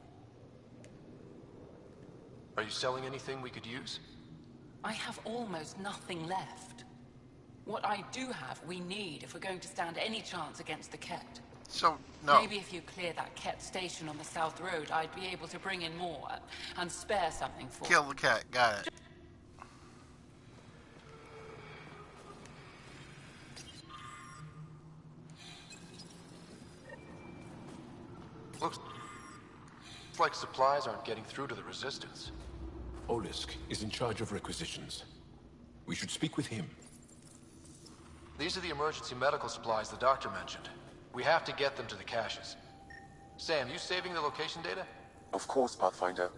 Are you selling anything we could use? I have almost nothing left. What I do have, we need if we're going to stand any chance against the Ket. So, no. Maybe if you clear that Ket station on the South Road, I'd be able to bring in more and spare something for Kill the cat, got it. Looks like supplies aren't getting through to the Resistance. Olisk is in charge of requisitions. We should speak with him. These are the emergency medical supplies the doctor mentioned. We have to get them to the caches. Sam, you saving the location data? Of course, Pathfinder.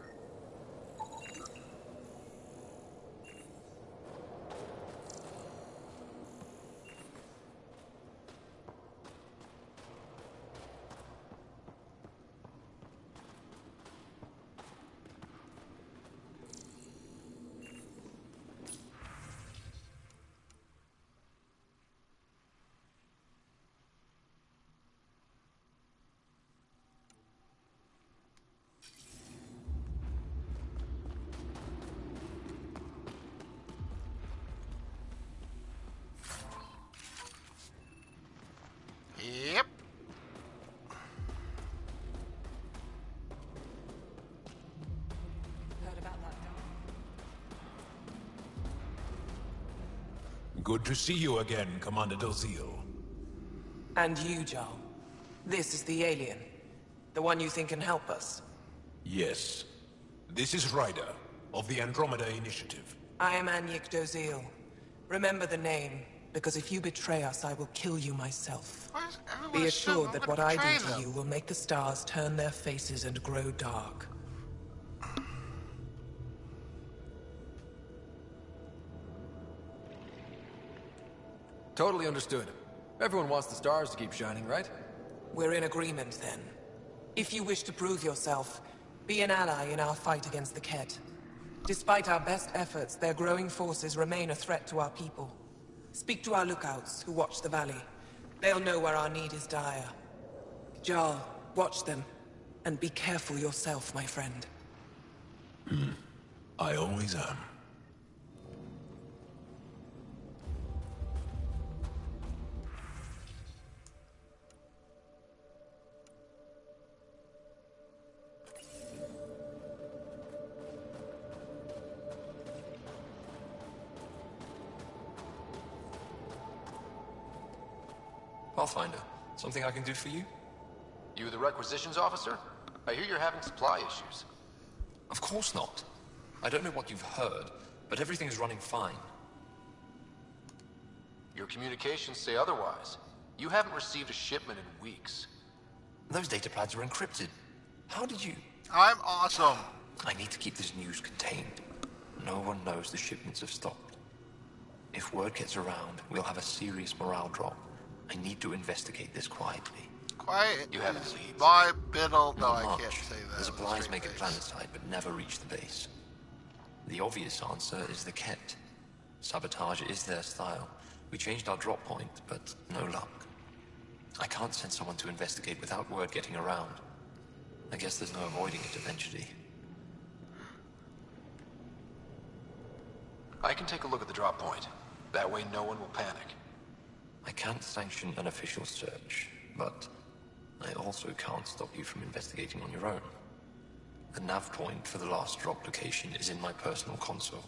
Yep. Heard about that, Good to see you again, Commander Dozil. And you, Jarl. This is the alien. The one you think can help us. Yes. This is Ryder, of the Andromeda Initiative. I am Anyik Dozil. Remember the name, because if you betray us, I will kill you myself. Be assured that what I do to you will make the stars turn their faces and grow dark. Totally understood. Everyone wants the stars to keep shining, right? We're in agreement, then. If you wish to prove yourself, be an ally in our fight against the Ket. Despite our best efforts, their growing forces remain a threat to our people. Speak to our lookouts, who watch the valley. They'll know where our need is dire. Jarl, watch them. And be careful yourself, my friend. I always am. Pathfinder, something I can do for you? You the requisitions officer? I hear you're having supply issues. Of course not. I don't know what you've heard, but everything is running fine. Your communications say otherwise. You haven't received a shipment in weeks. Those data pads are encrypted. How did you... I'm awesome. I need to keep this news contained. No one knows the shipments have stopped. If word gets around, we'll have a serious morale drop. I need to investigate this quietly. Quiet You have any is leads? my middle... No, Not I much. can't say that. The supplies make it face. planet-side, but never reach the base. The obvious answer is the Ket. Sabotage is their style. We changed our drop point, but no luck. I can't send someone to investigate without word getting around. I guess there's no avoiding it eventually. I can take a look at the drop point. That way no one will panic. I can't sanction an official search, but I also can't stop you from investigating on your own. The nav point for the last drop location is in my personal console.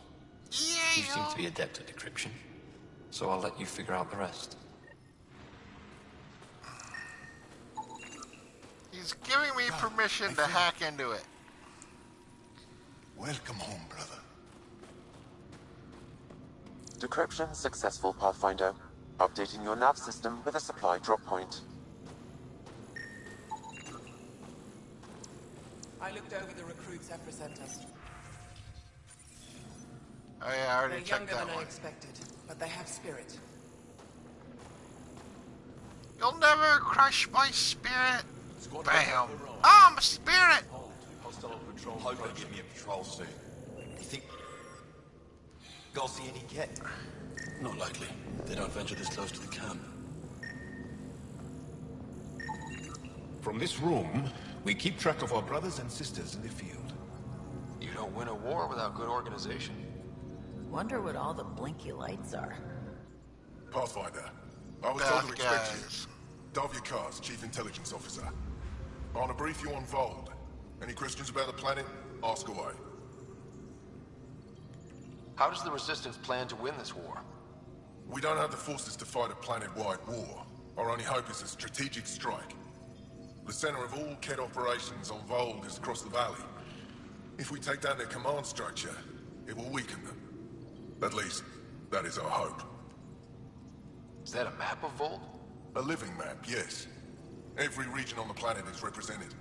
You seem to be adept at decryption, so I'll let you figure out the rest. He's giving me permission to hack into it. Welcome home, brother. Decryption successful, Pathfinder. Updating your nav system with a supply drop point. I looked over the recruits Ephra sent us. Oh yeah, I already They're checked younger that than I one. expected, but they have spirit. You'll never crush my spirit. Bam. I'm a spirit. Hostile patrol. Hope they give me a patrol soon. You think I'll see any Ket? Not likely. They don't venture this close to the camp. From this room, we keep track of our brothers and sisters in the field. You don't win a war without good organization. Wonder what all the blinky lights are. Pathfinder, I was told to expect you. Davia Kars, Chief Intelligence Officer. I want to brief you on Vold. Any questions about the planet? Ask away. How does the Resistance plan to win this war? We don't have the forces to fight a planet-wide war. Our only hope is a strategic strike. The center of all Ket operations on Vold is across the valley. If we take down their command structure, it will weaken them. At least, that is our hope. Is that a map of Vold? A living map, yes. Every region on the planet is represented.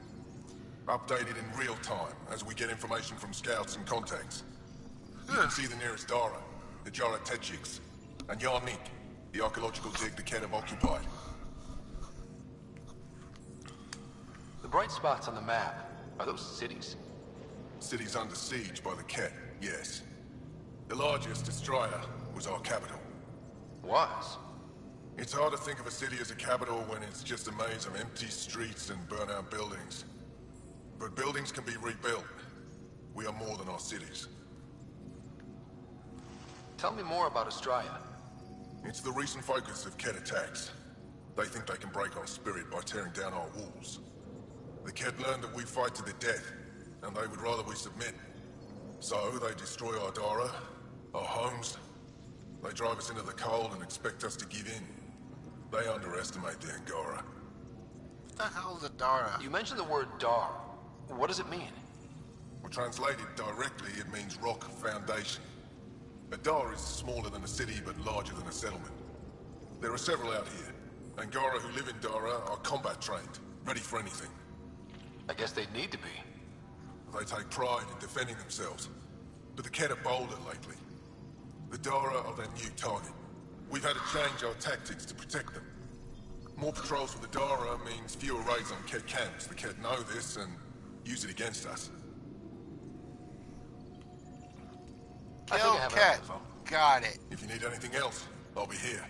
Updated in real time, as we get information from scouts and contacts. You can see the nearest Dara, the Jara Tetchiks, and Yarnik, the archaeological dig the Ket have occupied. The bright spots on the map, are those cities? Cities under siege by the Ket, yes. The largest, Destroyer, was our capital. Was? It's hard to think of a city as a capital when it's just a maze of empty streets and burnt-out buildings. But buildings can be rebuilt. We are more than our cities. Tell me more about Astraea. It's the recent focus of Ket attacks. They think they can break our spirit by tearing down our walls. The Ket learned that we fight to the death, and they would rather we submit. So they destroy our Dara, our homes. They drive us into the cold and expect us to give in. They underestimate the Angara. What the hell is a Dara? You mentioned the word Dar. What does it mean? Well, translated directly, it means rock foundation. A Dar is smaller than a city, but larger than a settlement. There are several out here. Angara who live in Dara are combat trained, ready for anything. I guess they'd need to be. They take pride in defending themselves. But the Ket are bolder lately. The Dara are their new target. We've had to change our tactics to protect them. More patrols with the Dara means fewer raids on Ket camps. The Ket know this and use it against us. Kill Ket. Got it. If you need anything else, I'll be here.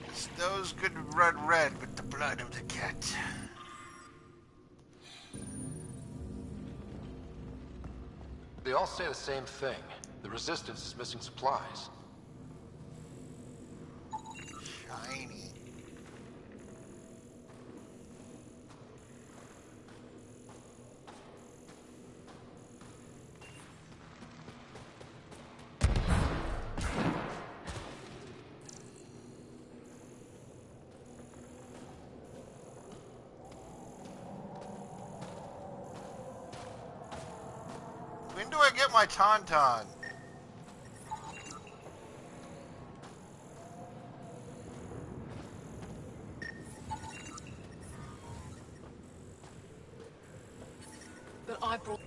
It's those good red with the blood of the Ket. They all say the same thing. The Resistance is missing supplies. Shiny. When do I get my Tauntaun? but I brought...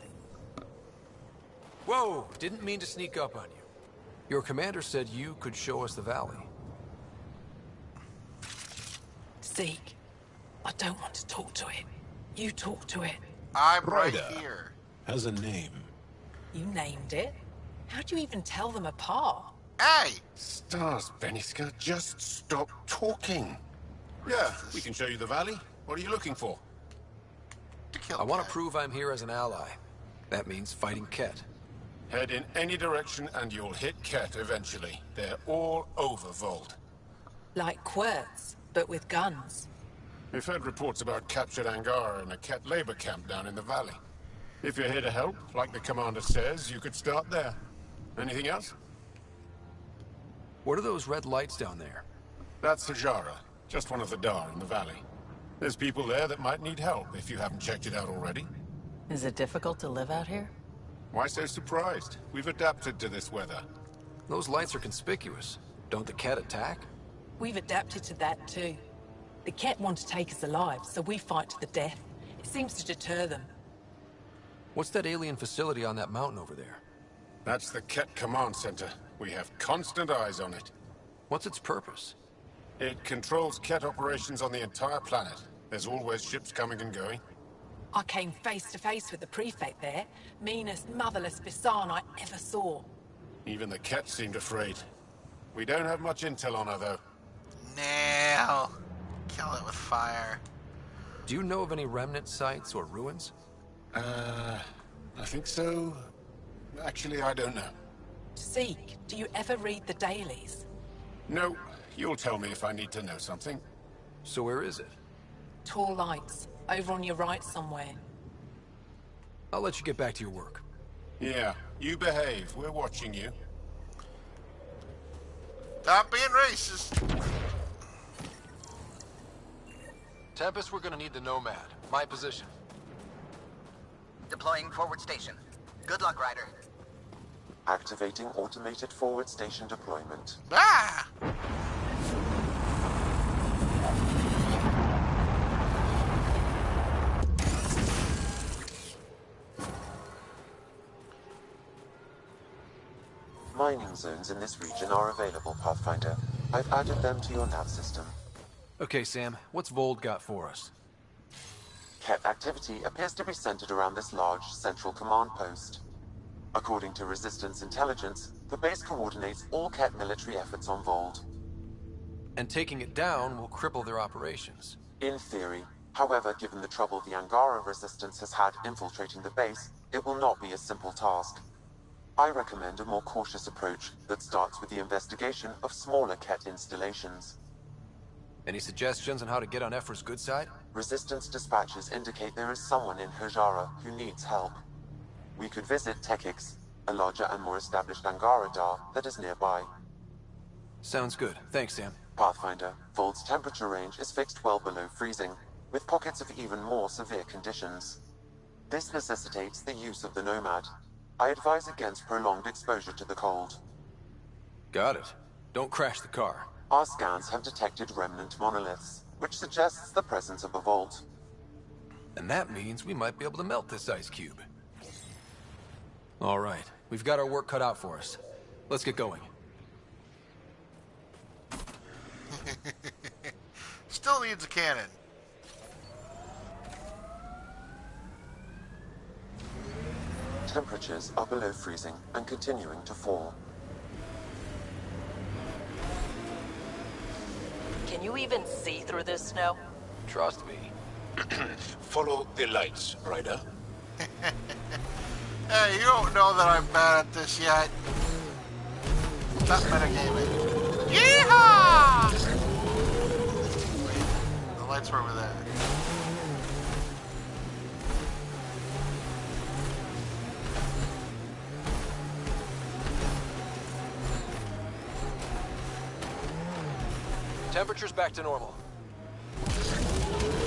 Whoa! Didn't mean to sneak up on you. Your commander said you could show us the valley. Zeke, I don't want to talk to it. You talk to it. I'm right Ryder here. has a name. You named it. How do you even tell them apart? Hey! Stars, Beniska, just stop talking. Yeah, we can show you the valley. What are you looking for? I want to prove I'm here as an ally. That means fighting Ket. Head in any direction and you'll hit Ket eventually. They're all over Vold. Like Quirts, but with guns. We've heard reports about captured Angara in a Ket labor camp down in the valley. If you're here to help, like the commander says, you could start there. Anything else? What are those red lights down there? That's Hajara, just one of the Dar in the valley. There's people there that might need help if you haven't checked it out already. Is it difficult to live out here? Why so surprised? We've adapted to this weather. Those lights are conspicuous. Don't the Ket attack? We've adapted to that too. The Ket want to take us alive, so we fight to the death. It seems to deter them. What's that alien facility on that mountain over there? That's the Ket Command Center. We have constant eyes on it. What's its purpose? It controls Ket operations on the entire planet. There's always ships coming and going. I came face to face with the prefect there. Meanest, motherless Bisan I ever saw. Even the Ket seemed afraid. We don't have much intel on her, though. Nail. Kill it with fire. Do you know of any remnant sites or ruins? I think so. Actually, I don't know. Zeke, do you ever read the dailies? No, you'll tell me if I need to know something. So where is it? Tall lights, over on your right somewhere. I'll let you get back to your work. Yeah, you behave. We're watching you. Stop being racist. Tempest, we're gonna need the Nomad. My position. Deploying forward station. Good luck, Ryder. Activating automated forward station deployment. Ah! Mining zones in this region are available, Pathfinder. I've added them to your nav system. Okay, Sam. What's Vold got for us? Ket activity appears to be centered around this large central command post. According to Resistance intelligence, the base coordinates all Ket military efforts on Vold. And taking it down will cripple their operations. In theory. However, given the trouble the Angara Resistance has had infiltrating the base, it will not be a simple task. I recommend a more cautious approach that starts with the investigation of smaller Ket installations. Any suggestions on how to get on Ephra's good side? Resistance dispatches indicate there is someone in Hajara who needs help. We could visit Tekix, a larger and more established Angara Dar that is nearby. Sounds good. Thanks, Sam. Pathfinder, Vold's temperature range is fixed well below freezing, with pockets of even more severe conditions. This necessitates the use of the Nomad. I advise against prolonged exposure to the cold. Got it. Don't crash the car. Our scans have detected remnant monoliths, which suggests the presence of a vault. And that means we might be able to melt this ice cube. All right. We've got our work cut out for us. Let's get going. Still needs a cannon. Temperatures are below freezing and continuing to fall. Can you even see through this snow? Trust me. Follow the lights, Ryder. Hey, you don't know that I'm bad at this yet. Stop metagaming. Yeehaw! Wait, the lights were over there. Temperature's back to normal.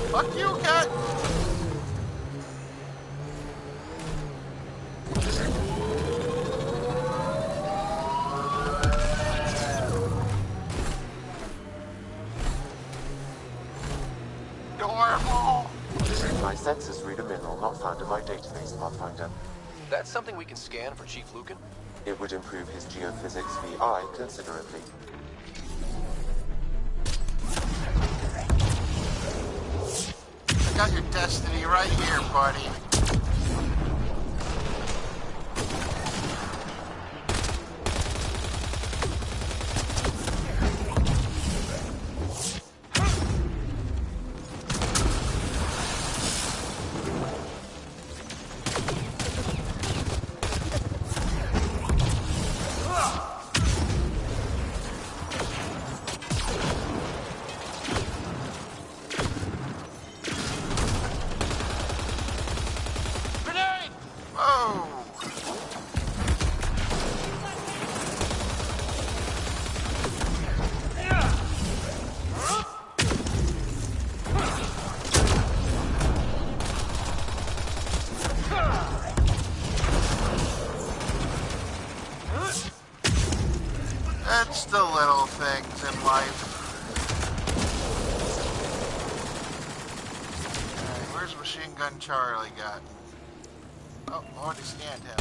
Fuck you, cat! Normal! My sensors read a mineral not found in my database, Pathfinder. That's something we can scan for Chief Lucan? It would improve his geophysics VI considerably. I got your destiny right here, buddy. It's the little things in life. Alright, where's Machine Gun Charlie got? Oh, already scanned him.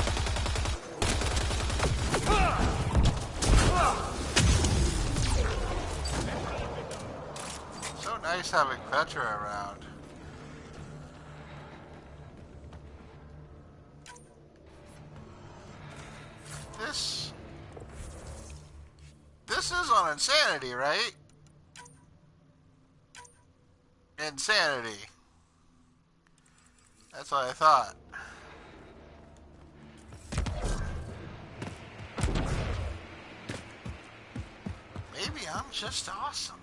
So nice having Petra around. This is on Insanity, right? Insanity. That's what I thought. Maybe I'm just awesome.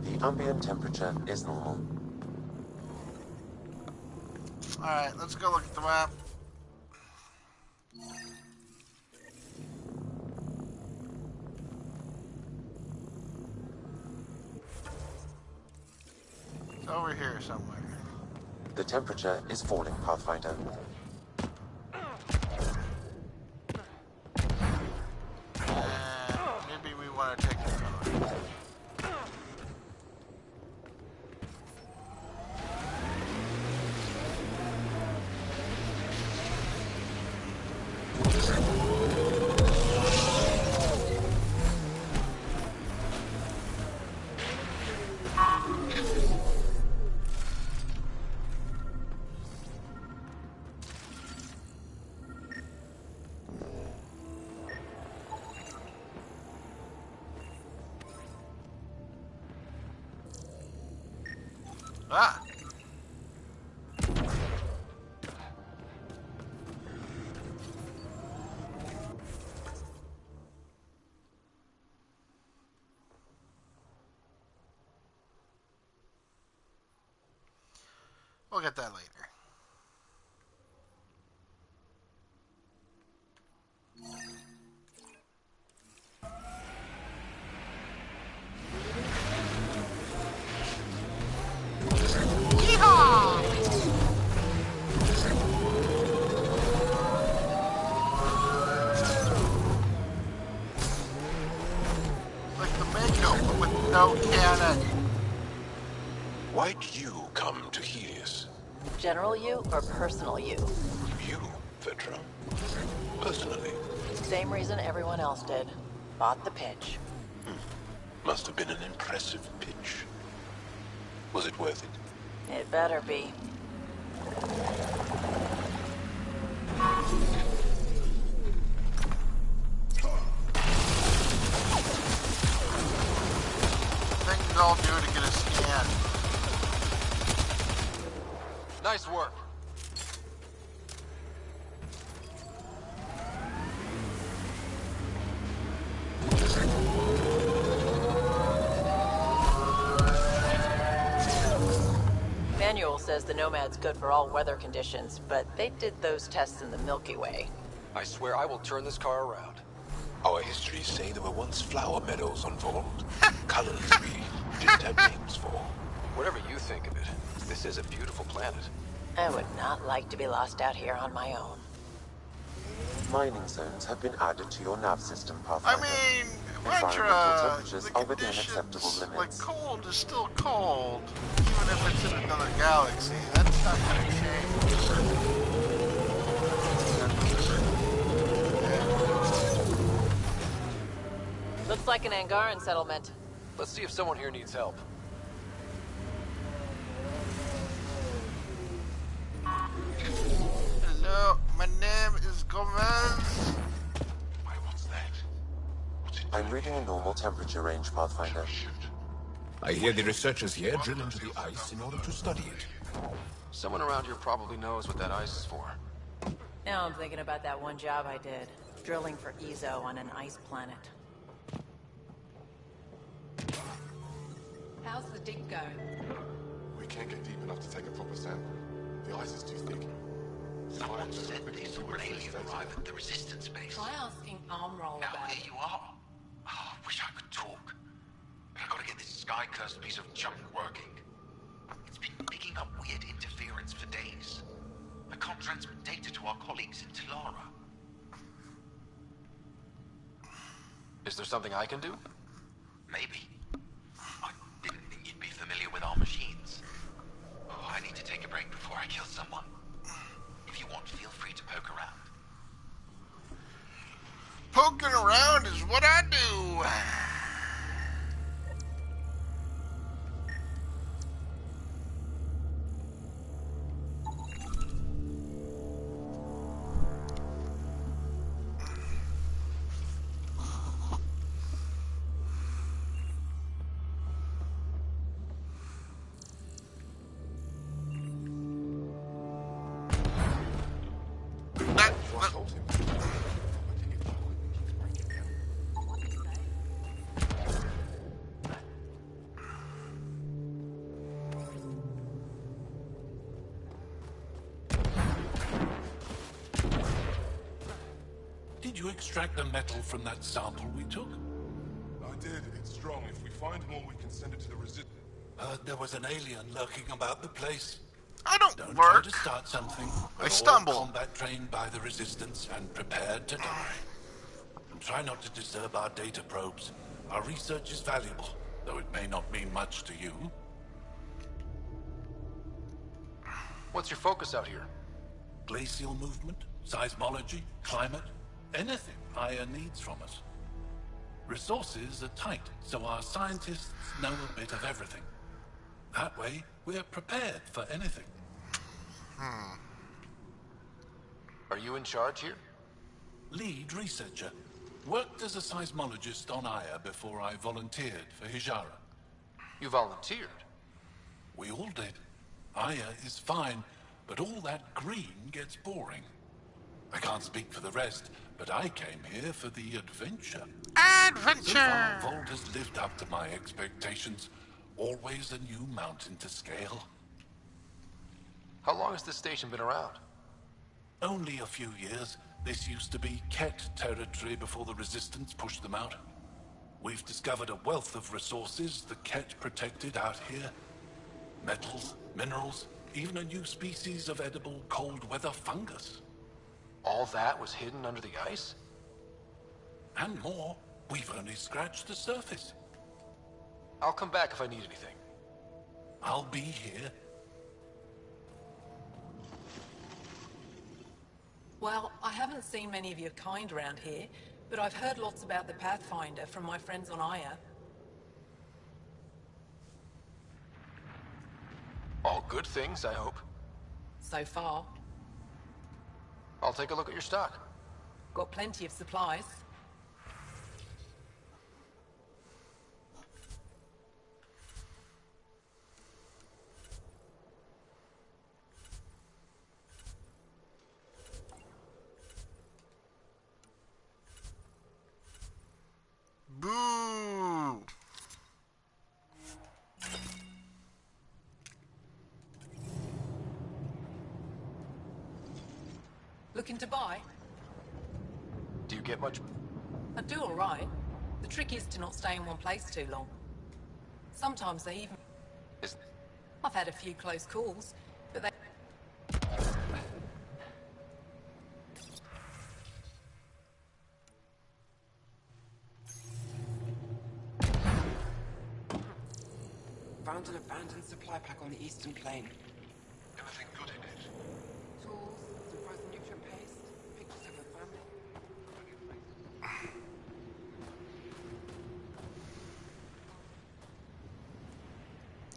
The ambient temperature is normal. Alright, let's go look at the map. It's over here somewhere. The temperature is falling, Pathfinder. Maybe we want to take the cover. Ah! We'll get that later. Like the Mako, but with no cannon. Why'd you come to Helios? General you or personal you? You, Veteran. Personally. Same reason everyone else did. Bought the pitch. Must have been an impressive pitch. Was it worth it? It better be. Things I'll do to get a scan. Nice work. Manual says the Nomad's good for all weather conditions, but they did those tests in the Milky Way. I swear I will turn this car around. Our histories say there were once flower meadows on Vold. Colors we didn't have names for. Whatever you think of it, this is a beautiful planet. I would not like to be lost out here on my own. mining zones have been added to your nav system, I Pathfinder. mean, Environmental Ventura, temperatures the are within acceptable conditions, like limits. cold is still cold, even if it's in another galaxy. That's not going to change. Looks like an Angaran settlement. Let's see if someone here needs help. Hello, my name is Gomez. Wait, what's that? I'm reading a normal temperature range, Pathfinder. I hear the researchers here drill into the ice in order to study it. Someone around here probably knows what that ice is for. Now I'm thinking about that one job I did. Drilling for Ezo on an ice planet. How's the dig going? We can't get deep enough to take a proper sample. The ice is too thick. Someone said they saw an alien arrive at the resistance base. Try asking Armroll Now about here it. you are. Oh, I wish I could talk. But I gotta get this sky-cursed piece of junk working. It's been picking up weird interference for days. I can't transmit data to our colleagues in Tilara. Is there something I can do? Maybe. I didn't think you'd be familiar with our machines. Oh, I need to take a break before I kill someone. If you want, feel free to poke around. Poking around is what I do. Did you extract the metal from that sample we took? I did. It's strong. If we find more, we can send it to the resist. Heard there was an alien lurking about the place. I don't Try lurk. to start something. I We're stumble. all combat trained by the Resistance and prepared to die. And try not to disturb our data probes. Our research is valuable, though it may not mean much to you. What's your focus out here? Glacial movement, seismology, climate, anything Aya needs from us. Resources are tight, so our scientists know a bit of everything. That way, we're prepared for anything. Are you in charge here? Lead researcher. Worked as a seismologist on Aya before I volunteered for Hijara. You volunteered? We all did. Aya is fine, but all that green gets boring. I can't speak for the rest, but I came here for the adventure. Adventure! So far, Vault has lived up to my expectations. Always a new mountain to scale. How long has this station been around? Only a few years. This used to be Ket territory before the Resistance pushed them out. We've discovered a wealth of resources the Ket protected out here. Metals, minerals, even a new species of edible cold weather fungus. All that was hidden under the ice? And more. We've only scratched the surface. I'll come back if I need anything. I'll be here. Well, I haven't seen many of your kind around here, but I've heard lots about the Pathfinder from my friends on Aya. All good things, I hope. So far. I'll take a look at your stock. Got plenty of supplies. Boo! Looking to buy? Do you get much? I do all right. The trick is to not stay in one place too long. Sometimes they even... I've had a few close calls, but they... Found an abandoned supply pack on the eastern plain. Anything good in it? Tools, some frozen nutrient paste, pictures of her family.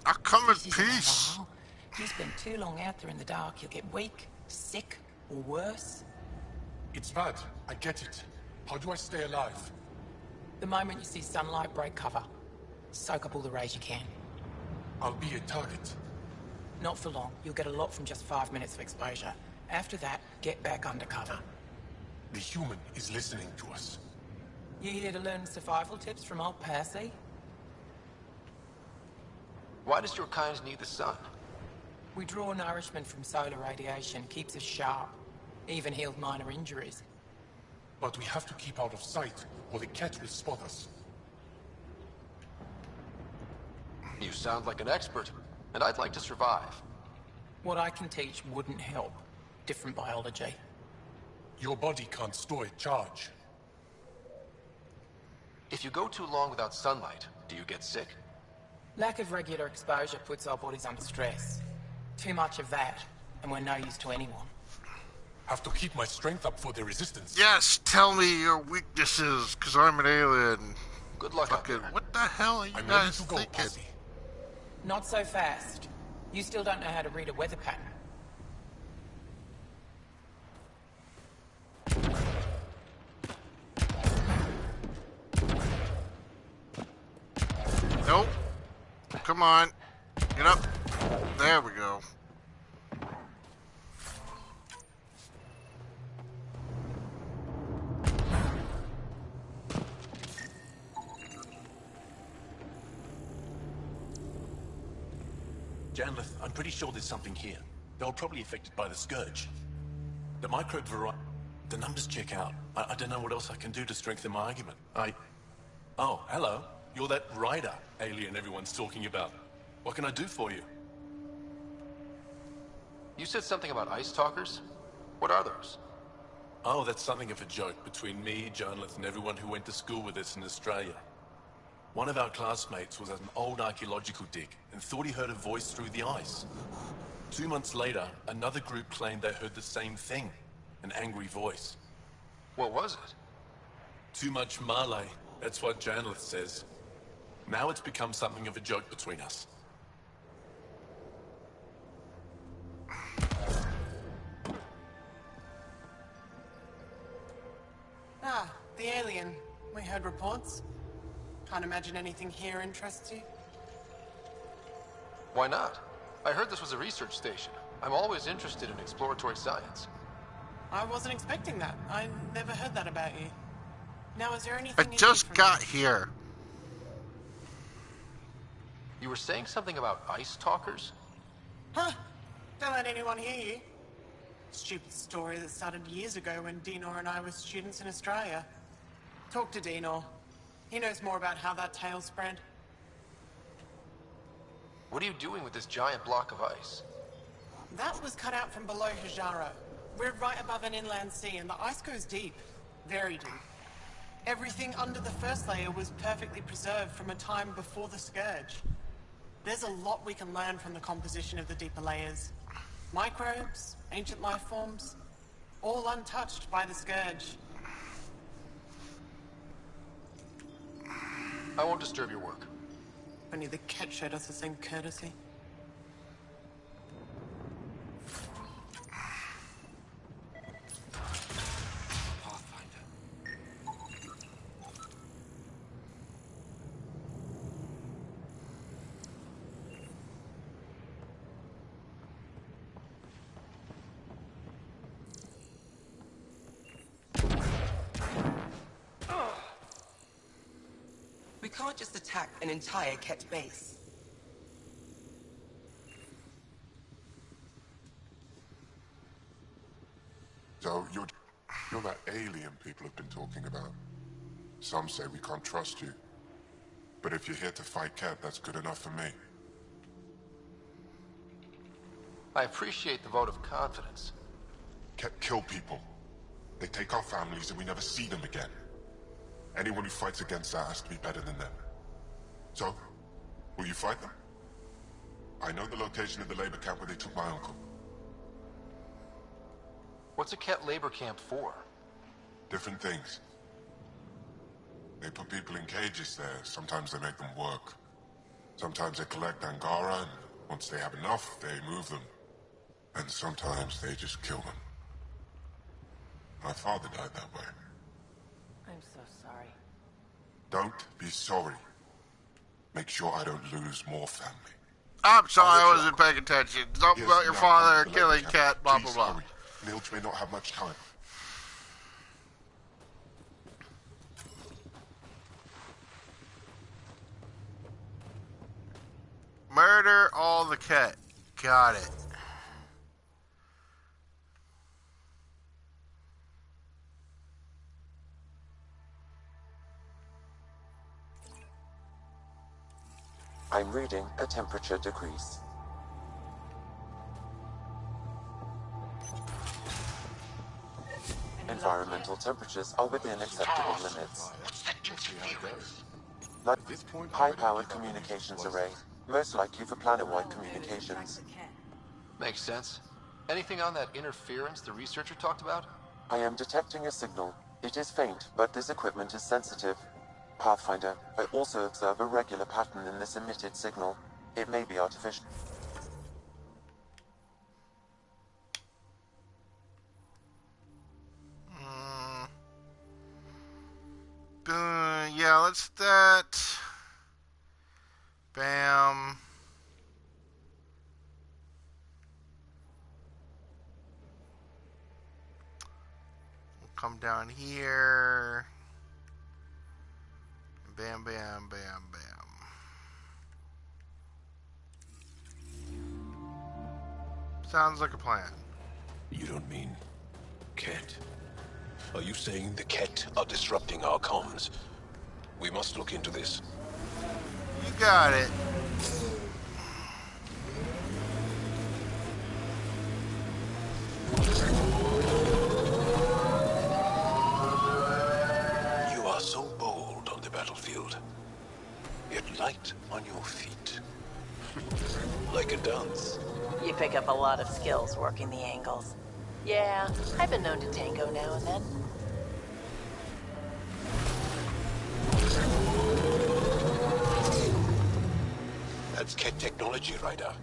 I'll come in This is peace. Navarro. You spend too long out there in the dark, you'll get weak, sick, or worse. It's bad. I get it. How do I stay alive? The moment you see sunlight, break cover. Soak up all the rays you can. I'll be a target. Not for long. You'll get a lot from just 5 minutes of exposure. After that, get back under cover. The human is listening to us. You here to learn survival tips from old Percy? Why does your kind need the sun? We draw nourishment from solar radiation, keeps us sharp. Even healed minor injuries. But we have to keep out of sight, or the cat will spot us. You sound like an expert, and I'd like to survive. What I can teach wouldn't help. Different biology. Your body can't store a charge. If you go too long without sunlight, do you get sick? Lack of regular exposure puts our bodies under stress. Too much of that, and we're no use to anyone. Have to keep my strength up for the resistance. Yes, tell me your weaknesses, because I'm an alien. Good luck out there. What the hell are you guys thinking? Not so fast. You still don't know how to read a weather pattern. Nope. Come on. Get up. There we go. Janlith, I'm pretty sure there's something here. They were probably affected by the Scourge. The microbe variety... The numbers check out. I don't know what else I can do to strengthen my argument. Oh, hello. You're that rider alien everyone's talking about. What can I do for you? You said something about ice talkers? What are those? Oh, that's something of a joke between me, Janlith, and everyone who went to school with us in Australia. One of our classmates was at an old archaeological dig and thought he heard a voice through the ice. 2 months later, another group claimed they heard the same thing, an angry voice. What was it? Too much Malay, that's what Janlith says. Now it's become something of a joke between us. Ah, the alien. We heard reports. Can't imagine anything here interests you. Why not? I heard this was a research station. I'm always interested in exploratory science. I wasn't expecting that. I never heard that about you. Now, is there anything I you need just from got me? here. You were saying something about ice talkers? Huh? Don't let anyone hear you. Stupid story that started years ago when Dinor and I were students in Australia. Talk to Dinor. He knows more about how that tale spread. What are you doing with this giant block of ice? That was cut out from below Hijaro. We're right above an inland sea and the ice goes deep. Very deep. Everything under the first layer was perfectly preserved from a time before the Scourge. There's a lot we can learn from the composition of the deeper layers. Microbes, ancient life forms, all untouched by the Scourge. I won't disturb your work. Only the cat showed us the same courtesy. We can't just attack an entire Ket base. So you're that alien people have been talking about. Some say we can't trust you. But if you're here to fight Ket, that's good enough for me. I appreciate the vote of confidence. Ket kill people. They take our families and we never see them again. Anyone who fights against that has to be better than them. So, will you fight them? I know the location of the labor camp where they took my uncle. What's a Ket labor camp for? Different things. They put people in cages there. Sometimes they make them work. Sometimes they collect Angara, and once they have enough, they move them. And sometimes they just kill them. My father died that way. I'm so sorry. Don't be sorry. Make sure I don't lose more family. I'm sorry, I wasn't paying attention. Something about your father killing Ket, blah, blah, blah. Nilge may not have much time. Murder all the Ket. Got it. I'm reading a temperature decrease. Environmental temperatures are within acceptable limits. Like high-powered communications array, most likely for planet-wide communications. Makes sense. Anything on that interference the researcher talked about? I am detecting a signal. It is faint, but this equipment is sensitive. Pathfinder, I also observe a regular pattern in this emitted signal. It may be artificial. Yeah, let's that. Bam. We'll come down here. Bam, bam, bam, bam. Sounds like a plan. You don't mean Ket? Are you saying the Ket are disrupting our comms? We must look into this. You got it. You are so bold on the battlefield, yet light on your feet. Like a dance. You pick up a lot of skills working the angles. Yeah, I've been known to tango now and then. That's Ket technology, Ryder.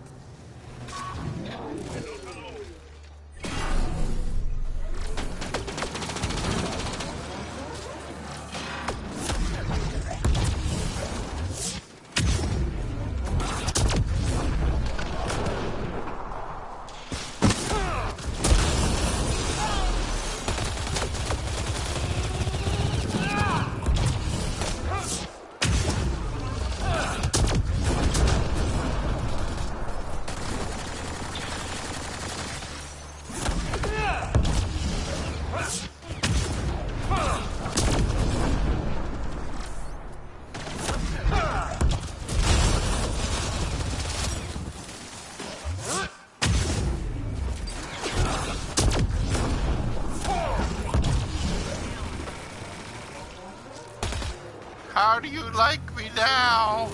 How do you like me now?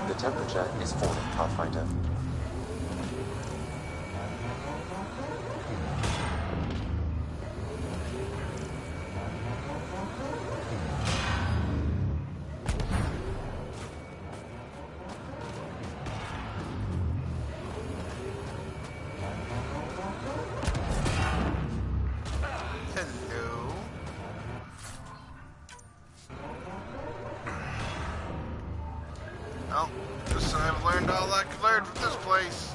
The temperature is falling, Pathfinder. Well, guess I've learned all I could learn from this place.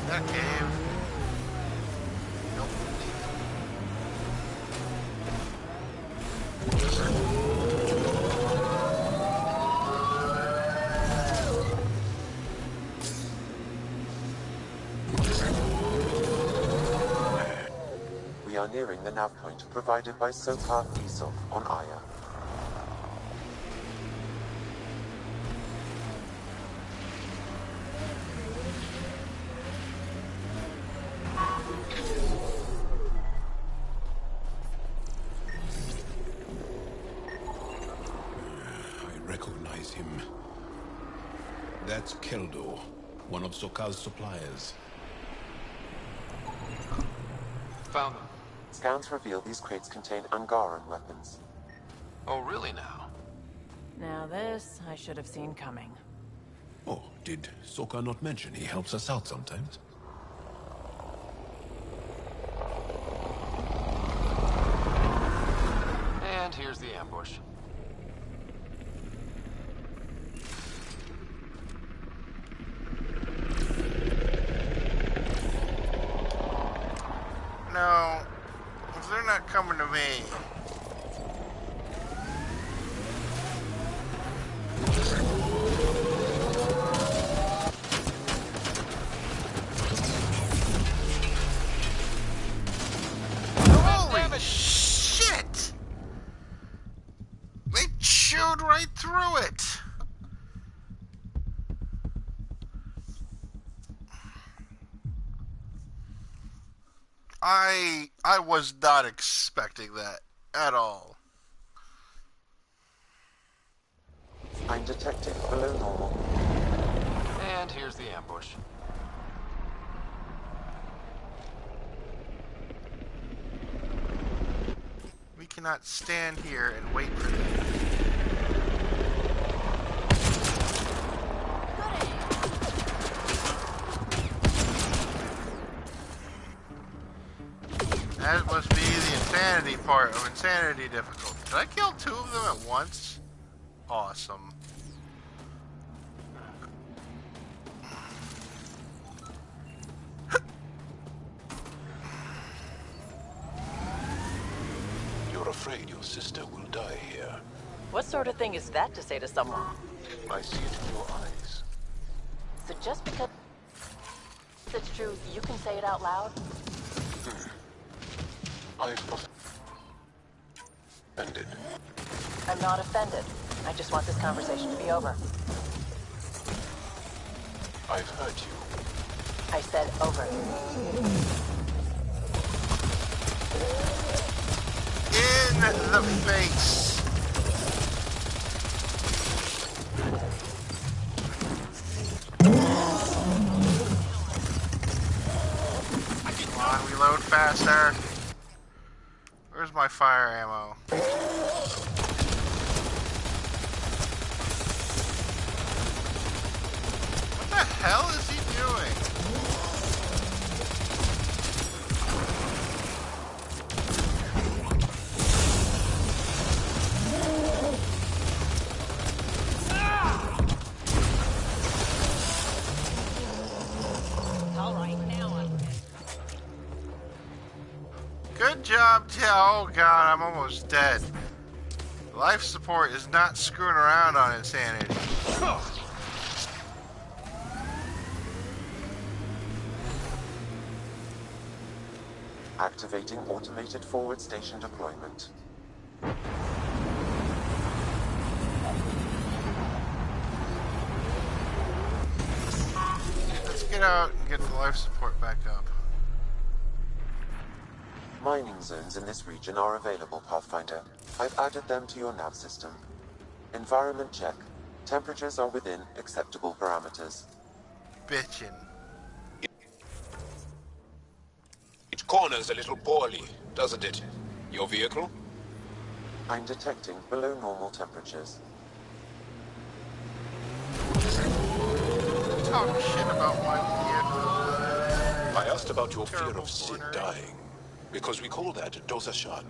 That cave. Nope. We are nearing the nav point provided by Sokar Isov on Aya. Keldo, one of Sokal's suppliers. Found them. Scans reveal these crates contain Angaran weapons. Oh, really now? Now this, I should have seen coming. Oh, did Sokal not mention he helps us out sometimes? And here's the ambush. No, if they're not coming to me. Holy shit! They chewed right through it! I was not expecting that at all. I'm detecting below normal. And here's the ambush. We cannot stand here and wait for them. That must be the insanity part of insanity difficulty. Did I kill 2 of them at once? Awesome. You're afraid your sister will die here. What sort of thing is that to say to someone? I see it in your eyes. So just because it's true, you can say it out loud? I've offended. I'm not offended. I just want this conversation to be over. I've hurt you. I said over. In the face. Come on, reload faster. Where's my fire ammo? What the hell is he doing? Good job, oh god, I'm almost dead. Life support is not screwing around on insanity. Activating automated forward station deployment. Let's get out and get the life support back up. Mining zones in this region are available, Pathfinder. I've added them to your nav system. Environment check. Temperatures are within acceptable parameters. Bitchin'. It corners a little poorly, doesn't it? Your vehicle? I'm detecting below normal temperatures. Talk shit about my vehicle. I asked about your fear of Sid dying, because we call that Dosashan.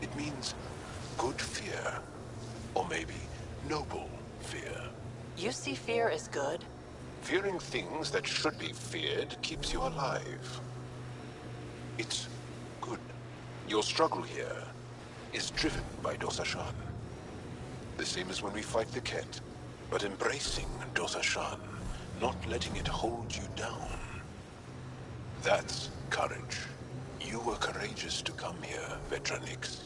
It means good fear, or maybe noble fear. You see fear as good? Fearing things that should be feared keeps you alive. It's good. Your struggle here is driven by Dosashan. The same as when we fight the Ket, but embracing Dosashan, not letting it hold you down. That's courage. You were courageous to come here, Vetranix.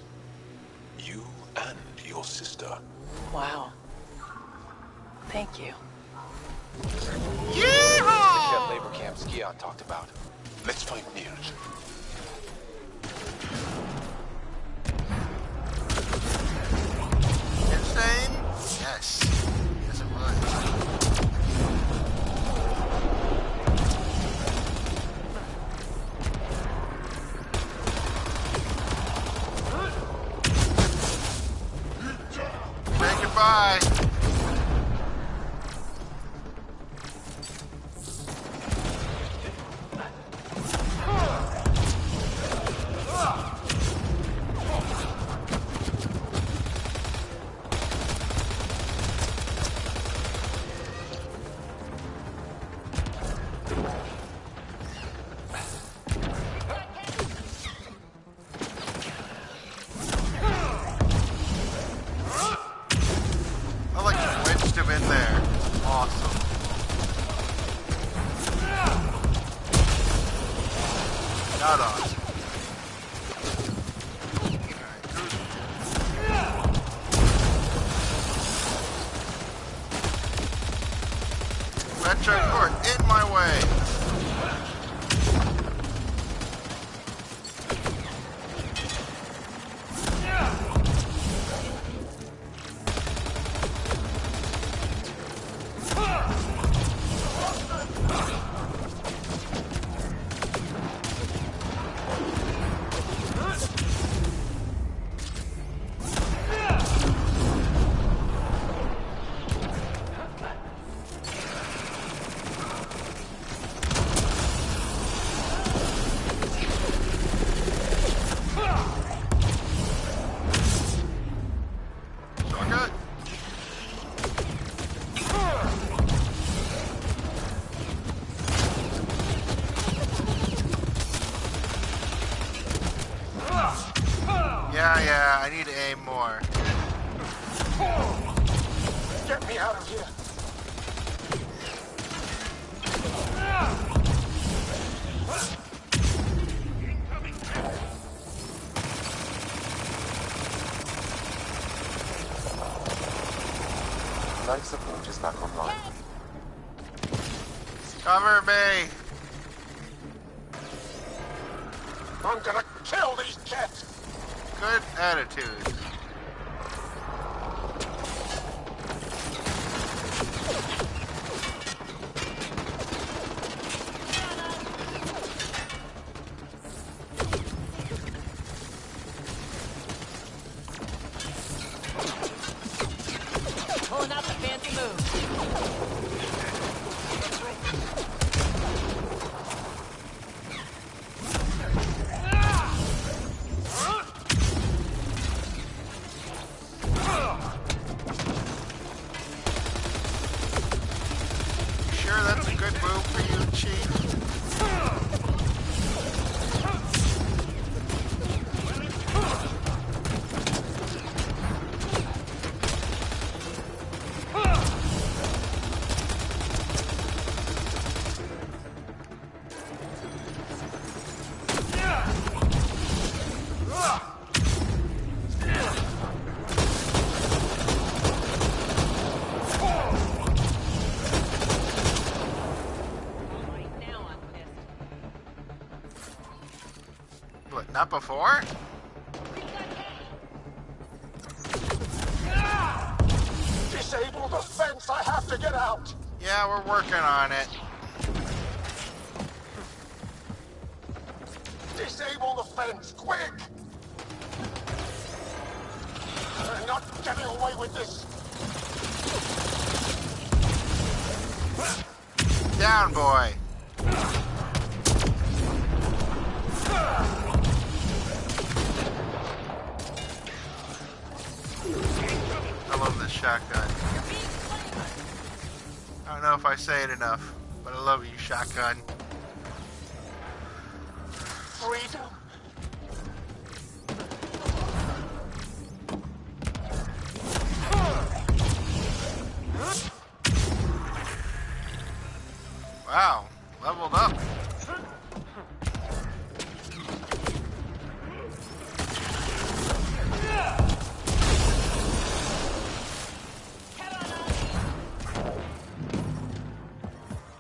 You and your sister. Wow. Thank you. The Ket labor camp Skiot talked about. Let's find Nirj. Insane? Yes. Yes, it was. Not awesome. Retro court in my way. Yeah, I need to aim more. Get me out of here! Life support is back online. Cover me! I'm gonna kill these cats! Good attitude. Pulling out the fancy move. Sure that's a good move for you, Chief? What, not before? Disable the fence! I have to get out! Yeah, we're working on it. Disable the fence, quick! You're not getting away with this! Down, boy. I love this shotgun. I don't know if I say it enough, but I love you, shotgun. Freedom! Wow, leveled up.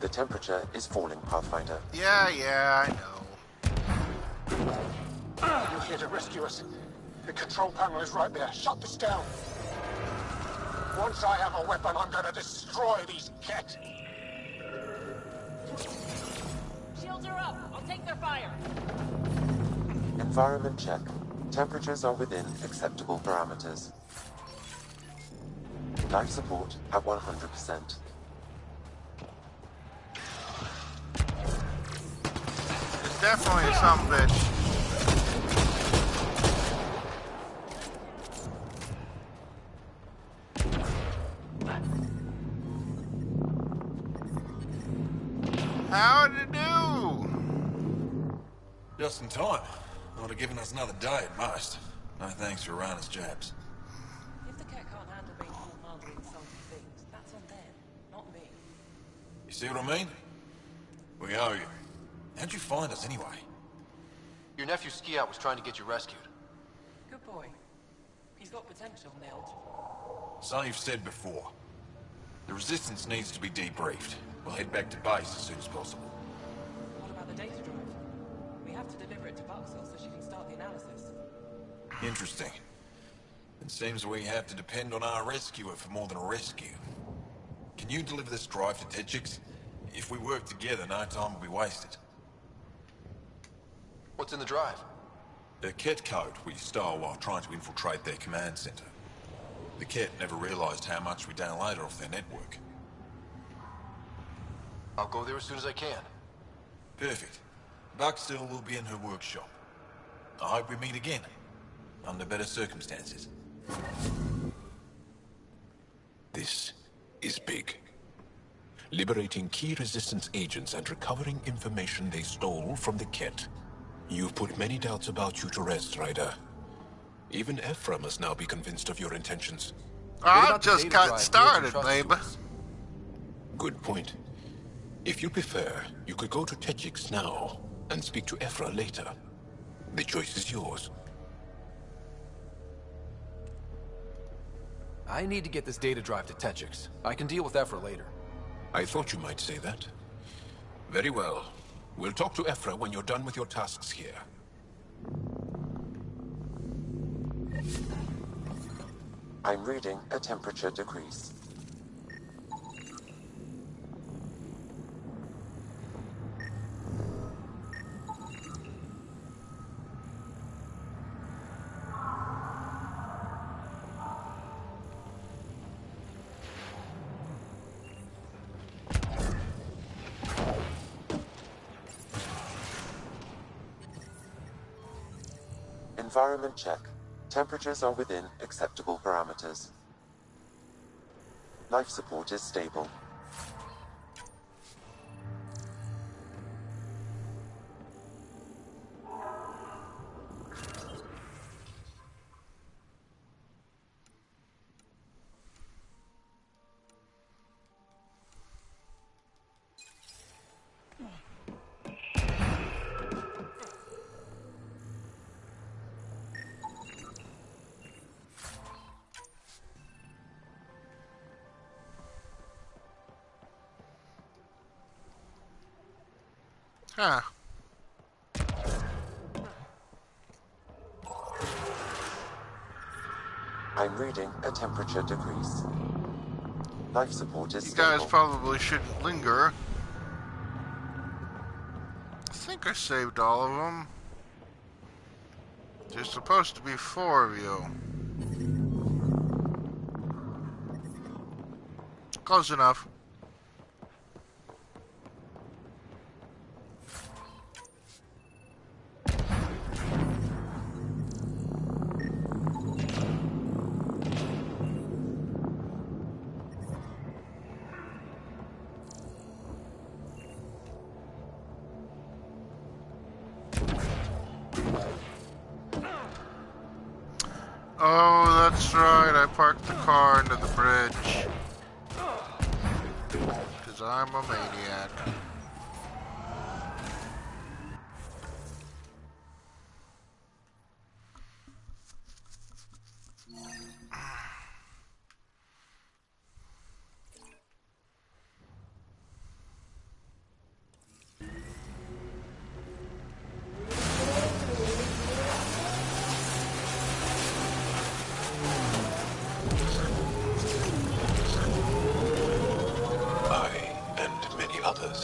The temperature is falling, Pathfinder. Yeah, I know. You're here to rescue us. The control panel is right there. Shut this down. Once I have a weapon, I'm gonna destroy these cats. Shields are up. I'll take their fire. Environment check. Temperatures are within acceptable parameters. Life support at 100%. It's definitely some bitch. How'd it do? Just in time. Would have given us another day at most. No thanks for Rana's jabs. If the cat can't handle being handling insulting things, that's on them, not me. You see what I mean? We owe you. How'd you find us anyway? Your nephew Ski-Out was trying to get you rescued. Good boy. He's got potential, Milt. So you've said before. The Resistance needs to be debriefed. We'll head back to base as soon as possible. What about the data drive? We have to deliver it to Buxel so she can start the analysis. Interesting. It seems we have to depend on our rescuer for more than a rescue. Can you deliver this drive to Tetchix? If we work together, no time will be wasted. What's in the drive? The Ket code we stole while trying to infiltrate their command center. The Ket never realized how much we downloaded off their network. I'll go there as soon as I can. Perfect. Buxel will be in her workshop. I hope we meet again. Under better circumstances. This is big. Liberating key Resistance agents and recovering information they stole from the Ket. You've put many doubts about you to rest, Ryder. Even Ephra must now be convinced of your intentions. I just got started, babe. Good point. If you prefer, you could go to Tetchix now and speak to Ephra later. The choice is yours. I need to get this data drive to Tetchix. I can deal with Ephra later. I thought you might say that. Very well. We'll talk to Ephra when you're done with your tasks here. I'm reading a temperature decrease. Environment check. Temperatures are within acceptable parameters. Life support is stable. Huh. I'm reading a temperature decrease. Life support is You stable. guys probably shouldn't linger. I think I saved all of them. There's supposed to be 4 of you. Close enough. Oh, that's right. I parked the car under the bridge. Because I'm a maniac.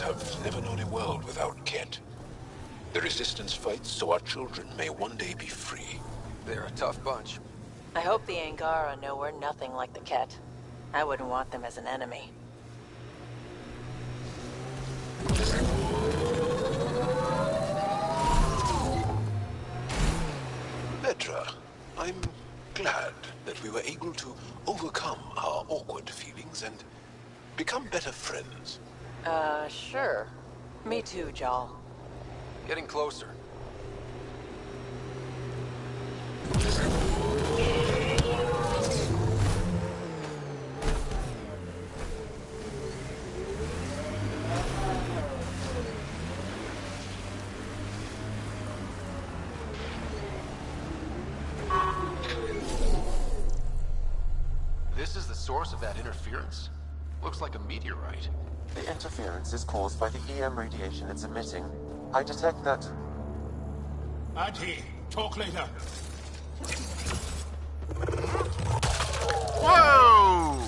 Have never known a world without Ket. The Resistance fights so our children may one day be free. They're a tough bunch. I hope the Angara know we're nothing like the Ket. I wouldn't want them as an enemy. Petra, I'm glad that we were able to overcome our awkward feelings and become better friends. Sure. Me too, Jal. Getting closer. source of that interference? Looks like a meteorite. The interference is caused by the EM radiation it's emitting. I detect that... Adhi, talk later. Whoa!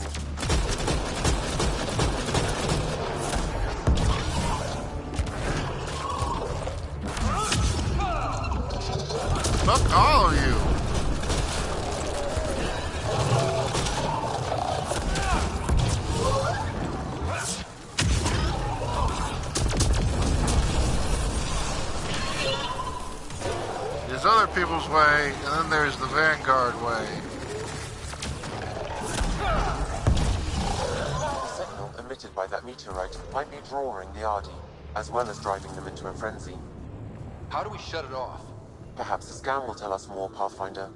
Fuck all of you! There's other people's way, and then there's the Vanguard way. The signal emitted by that meteorite might be drawing the Ardi, as well as driving them into a frenzy. How do we shut it off? Perhaps the scan will tell us more, Pathfinder.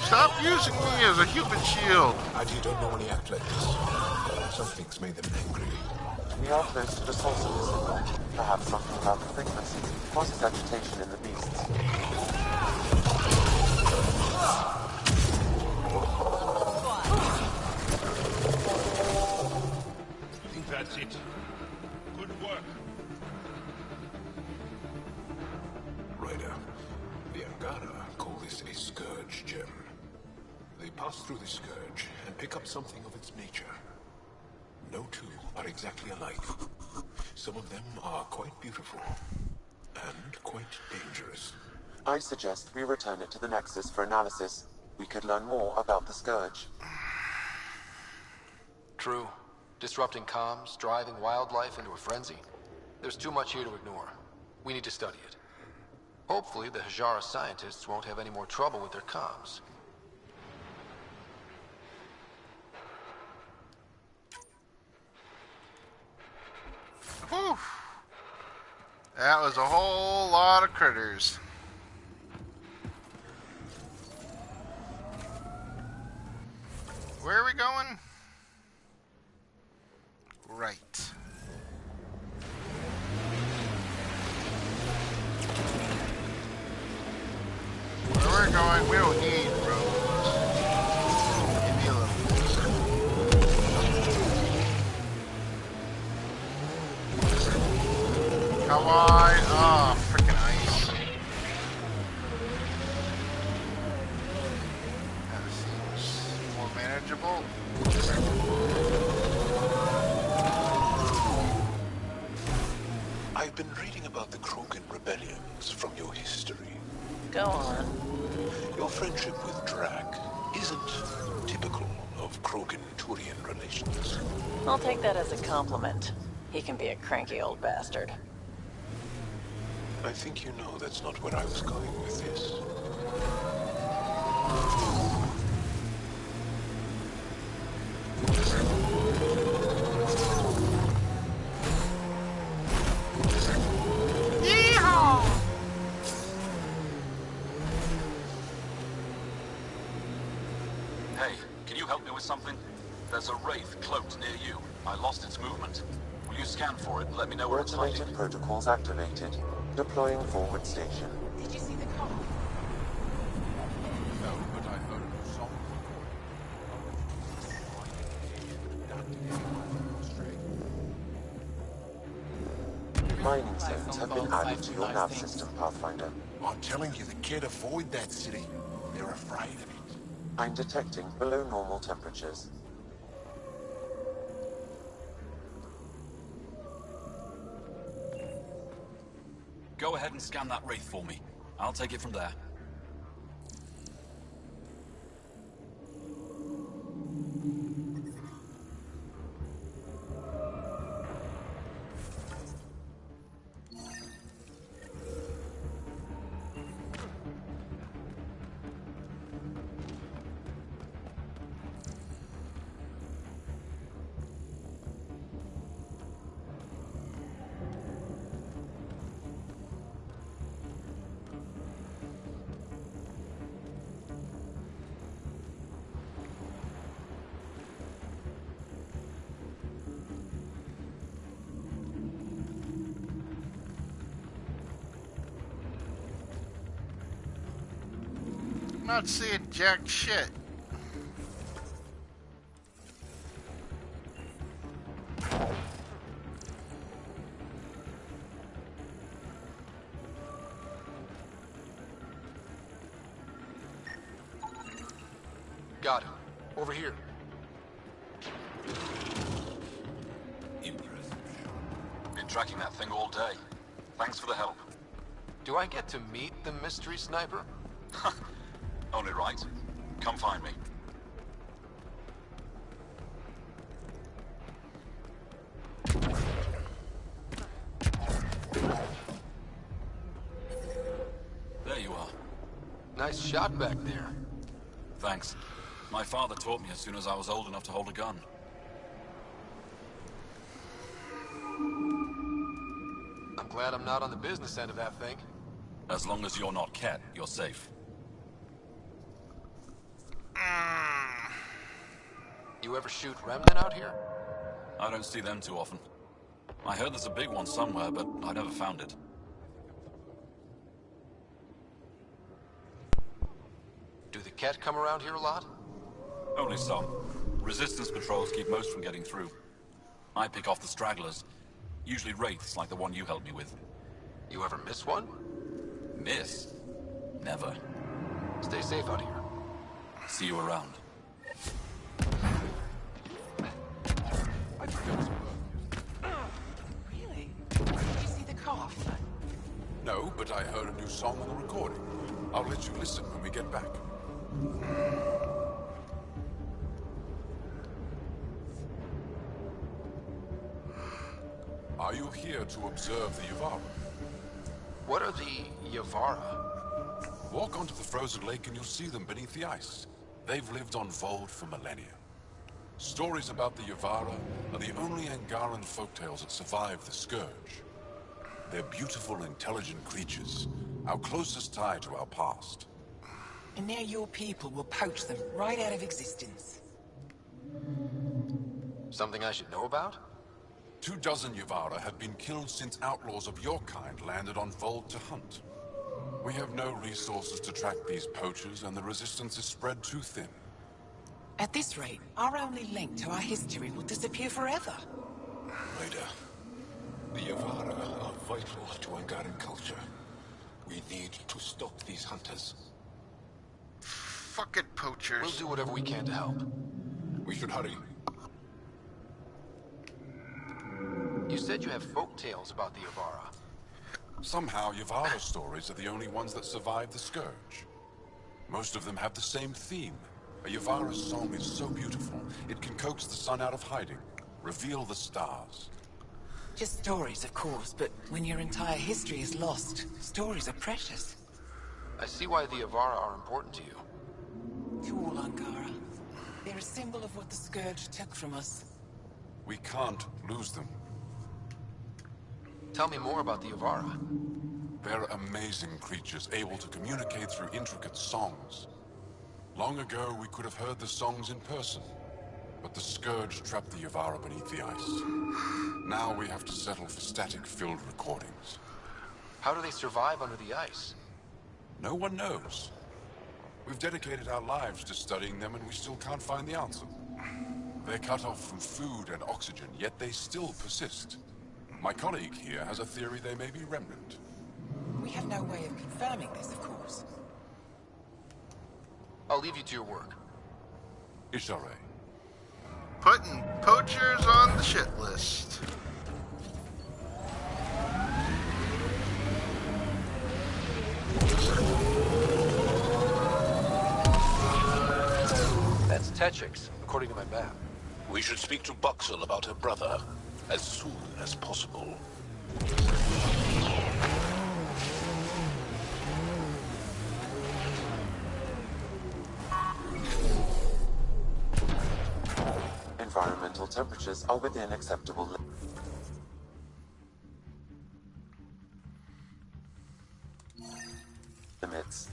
Stop using me as a human shield! Adi don't normally act like this. Something's made them angry. We are close to the source of the signal. Perhaps something about the frequency causes agitation in the beasts. I think that's it. Good work. Ryder, the Angara call this a scourge gem. They pass through the scourge and pick up something of its nature. No two are exactly alike. Some of them are quite beautiful and quite dangerous. I suggest we return it to the Nexus for analysis. We could learn more about the scourge. True. Disrupting comms, driving wildlife into a frenzy. There's too much here to ignore. We need to study it. Hopefully, the Hajara scientists won't have any more trouble with their comms. Whew. That was a whole lot of critters. Where are we going? Right. Where we're going, we don't need roads. Maybe a little bit. Come on. Oh, freaking ice. That seems more manageable. I've been reading about the Krogan rebellions from your history. Go on. Your friendship with Drac isn't typical of Krogan-Turian relations. I'll take that as a compliment. He can be a cranky old bastard. I think you know that's not where I was going with this. Hey, can you help me with something? There's a wraith cloaked near you. I lost its movement. Will you scan for it and let me know where it's hiding? Automated protocols activated. Deploying forward station. Did you see the car? No, but I heard a song. Mining zones have been added to your nav system, Pathfinder. I'm telling you, the kid avoid that city. They're afraid of it. I'm detecting below normal temperatures. Go ahead and scan that wraith for me. I'll take it from there. not seeing jack shit. Got him. Over here. Been tracking that thing all day. Thanks for the help. Do I get to meet the mystery sniper? Only right. Come find me. There you are. Nice shot back there. Thanks. My father taught me as soon as I was old enough to hold a gun. I'm glad I'm not on the business end of that thing. As long as you're not Cat, you're safe. You ever shoot Remnant out here? I don't see them too often. I heard there's a big one somewhere, but I never found it. Do the Cat come around here a lot? Only some. Resistance patrols keep most from getting through. I pick off the stragglers. Usually wraiths like the one you helped me with. You ever miss one? Miss? Never. Stay safe out here. See you around. Really? Did you see the cough? No, but I heard a new song on the recording. I'll let you listen when we get back. Are you here to observe the Yavara? What are the Yavara? Walk onto the frozen lake and you'll see them beneath the ice. They've lived on Vold for millennia. Stories about the Yavara are the only Angaran folktales that survive the Scourge. They're beautiful, intelligent creatures, our closest tie to our past. And now your people will poach them right out of existence. Something I should know about? 24 Yavara have been killed since outlaws of your kind landed on Vold to hunt. We have no resources to track these poachers, and the resistance is spread too thin. At this rate, our only link to our history will disappear forever. Raider, the Yavara are vital to Angaran culture. We need to stop these hunters. Fucking poachers. We'll do whatever we can to help. We should hurry. You said you have folk tales about the Yavara. Somehow, Yavara stories are the only ones that survive the Scourge. Most of them have the same theme. A Yavara song is so beautiful, it can coax the sun out of hiding, reveal the stars. Just stories, of course, but when your entire history is lost, stories are precious. I see why the Yavara are important to you. To all Angara. They're a symbol of what the Scourge took from us. We can't lose them. Tell me more about the Yavara. They're amazing creatures, able to communicate through intricate songs. Long ago, we could have heard the songs in person, but the Scourge trapped the Yavara beneath the ice. Now we have to settle for static-filled recordings. How do they survive under the ice? No one knows. We've dedicated our lives to studying them, and we still can't find the answer. They're cut off from food and oxygen, yet they still persist. My colleague here has a theory they may be remnant. We have no way of confirming this, of course. I'll leave you to your work. Ishare. Putting poachers on the shit list. That's Techix, according to my map. We should speak to Buxel about her brother as soon as possible. Environmental temperatures are within acceptable limits.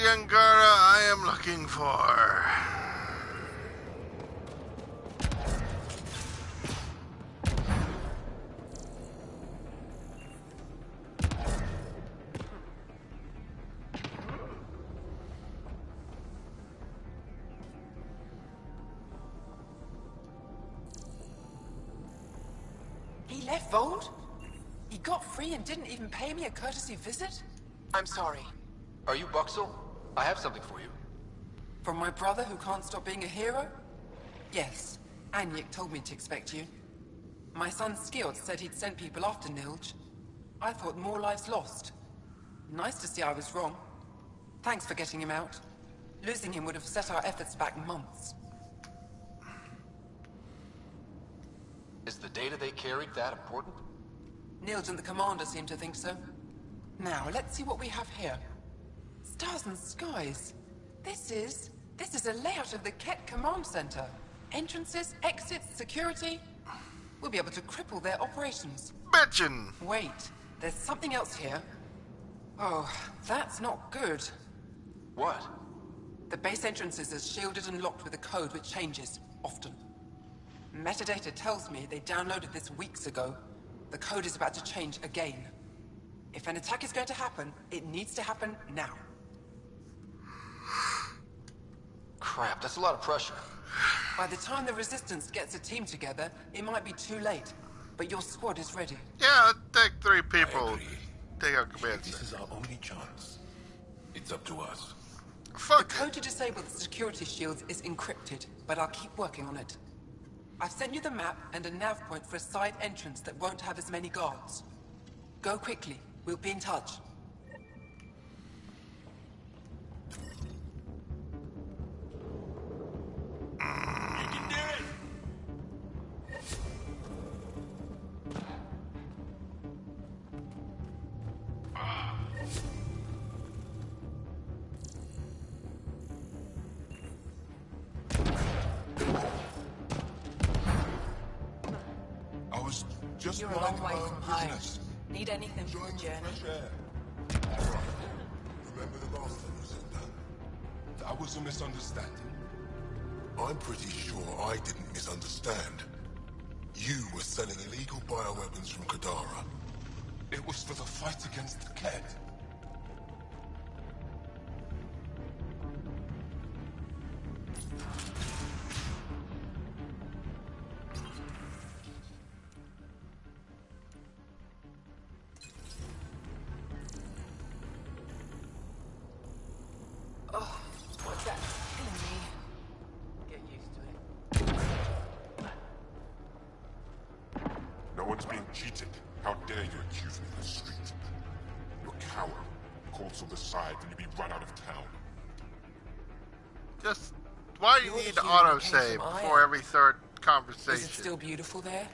Angara I am looking for. He left Vold? He got free and didn't even pay me a courtesy visit? I'm sorry. Are you Buxel? I have something for you. From my brother who can't stop being a hero? Yes. Anyik told me to expect you. My son Skjord said he'd sent people after Nilge. I thought more lives lost. Nice to see I was wrong. Thanks for getting him out. Losing him would have set our efforts back months. Is the data they carried that important? Nilge and the commander seem to think so. Now, let's see what we have here. Stars and skies. This is a layout of the Ket Command Center. Entrances, exits, security. We'll be able to cripple their operations. Bitchin'! Wait, there's something else here. Oh, that's not good. What? The base entrances are shielded and locked with a code which changes, often. Metadata tells me they downloaded this weeks ago. The code is about to change again. If an attack is going to happen, it needs to happen now. Crap, that's a lot of pressure. By the time the Resistance gets a team together, it might be too late. But your squad is ready. Yeah, take 3 people. Take out command This is our only chance. It's up to us. The code to disable the security shields is encrypted, but I'll keep working on it. I've sent you the map and a nav point for a side entrance that won't have as many guards. Go quickly. We'll be in touch. I was just You're a long way from home. business. Need anything for the journey? Remember the last time you said that? That was a misunderstanding. I'm pretty sure I didn't misunderstand. You were selling illegal bioweapons from Kadara. It was for the fight against the Ked. Oh, what's that killing me? Get used to it. No one's being cheated. How dare you accuse me of the street? You're a coward. Calls on the side when you be run out of town. Just, why do you need to autosave before every third conversation? Is it still beautiful there?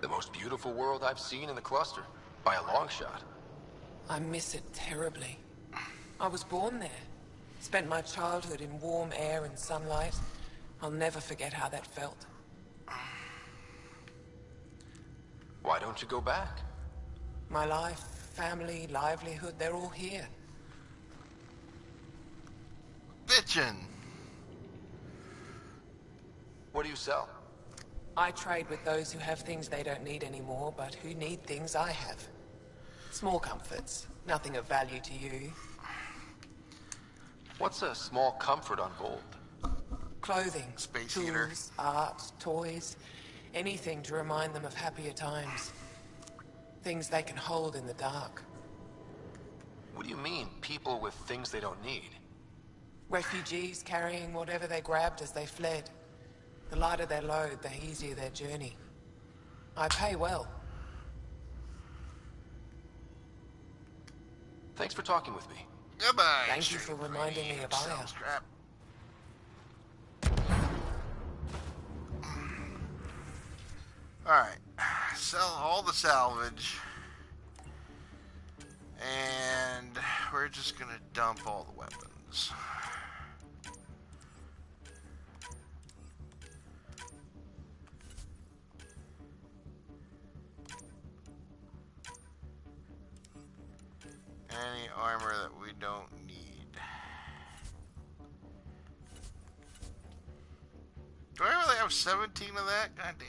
The most beautiful world I've seen in the cluster, by a long shot. I miss it terribly. I was born there. Spent my childhood in warm air and sunlight. I'll never forget how that felt. Why don't you go back? My life, family, livelihood, they're all here. Bitchin'. What do you sell? I trade with those who have things they don't need anymore, but who need things I have. Small comforts, nothing of value to you. What's a small comfort on Vold? Clothing, Space tools, heater. art, toys, anything to remind them of happier times. Things they can hold in the dark. What do you mean, people with things they don't need? Refugees carrying whatever they grabbed as they fled. The lighter their load, the easier their journey. I pay well. Thanks for talking with me. Goodbye. Thank you for reminding me of Aya. Strap. Alright. Sell all the salvage. And we're just gonna dump all the weapons. Any armor that we don't need. Do I really have 17 of that? God damn.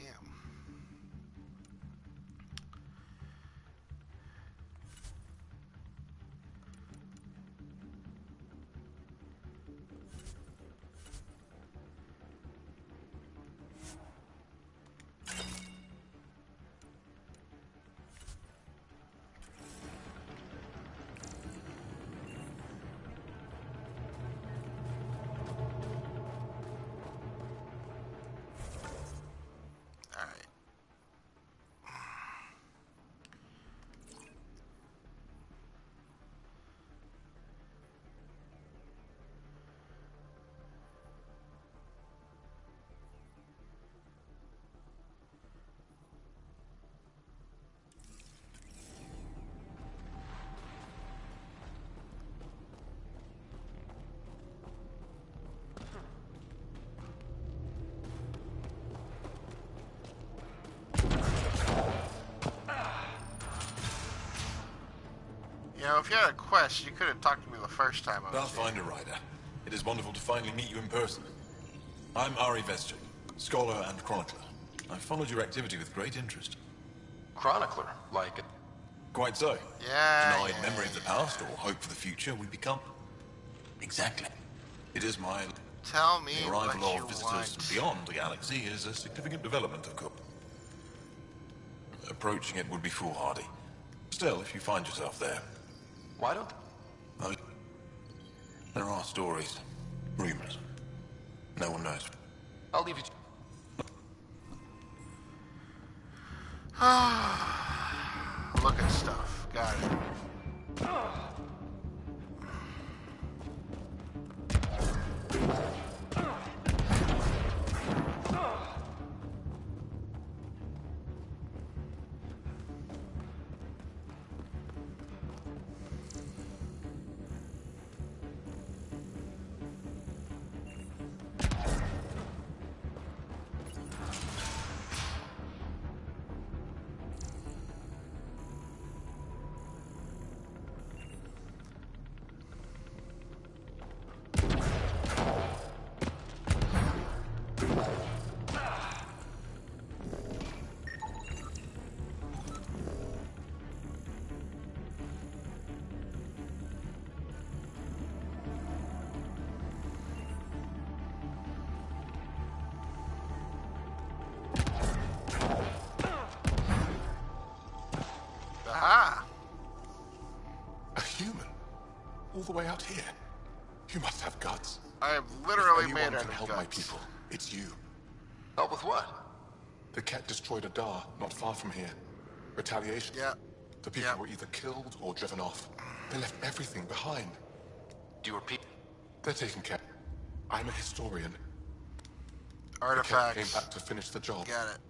You know, if you had a quest, you could have talked to me the first time I was here. Pathfinder Rider, it is wonderful to finally meet you in person. I'm Ari Vestic, scholar and chronicler. I've followed your activity with great interest. Chronicler? Like it? Quite so. Yeah. Denied memory of the past or hope for the future, we become. Exactly. It is my... Tell me the what arrival you of visitors want. from beyond the galaxy is a significant development, of course. Approaching it would be foolhardy. Still, if you find yourself there... Why don't... There are stories, rumors. No one knows. I'll leave you... Look at stuff. Got it. Aha! A human? All the way out here? You must have guts. I have literally If made anyone it can help my people, it's you. Help with what? The cat destroyed a Dar not far from here. Retaliation. Yeah. The people were either killed or driven off. They left everything behind. Do you repeat? They're taken care. I'm a historian. Artifacts. The cat came back to finish the job. Got it.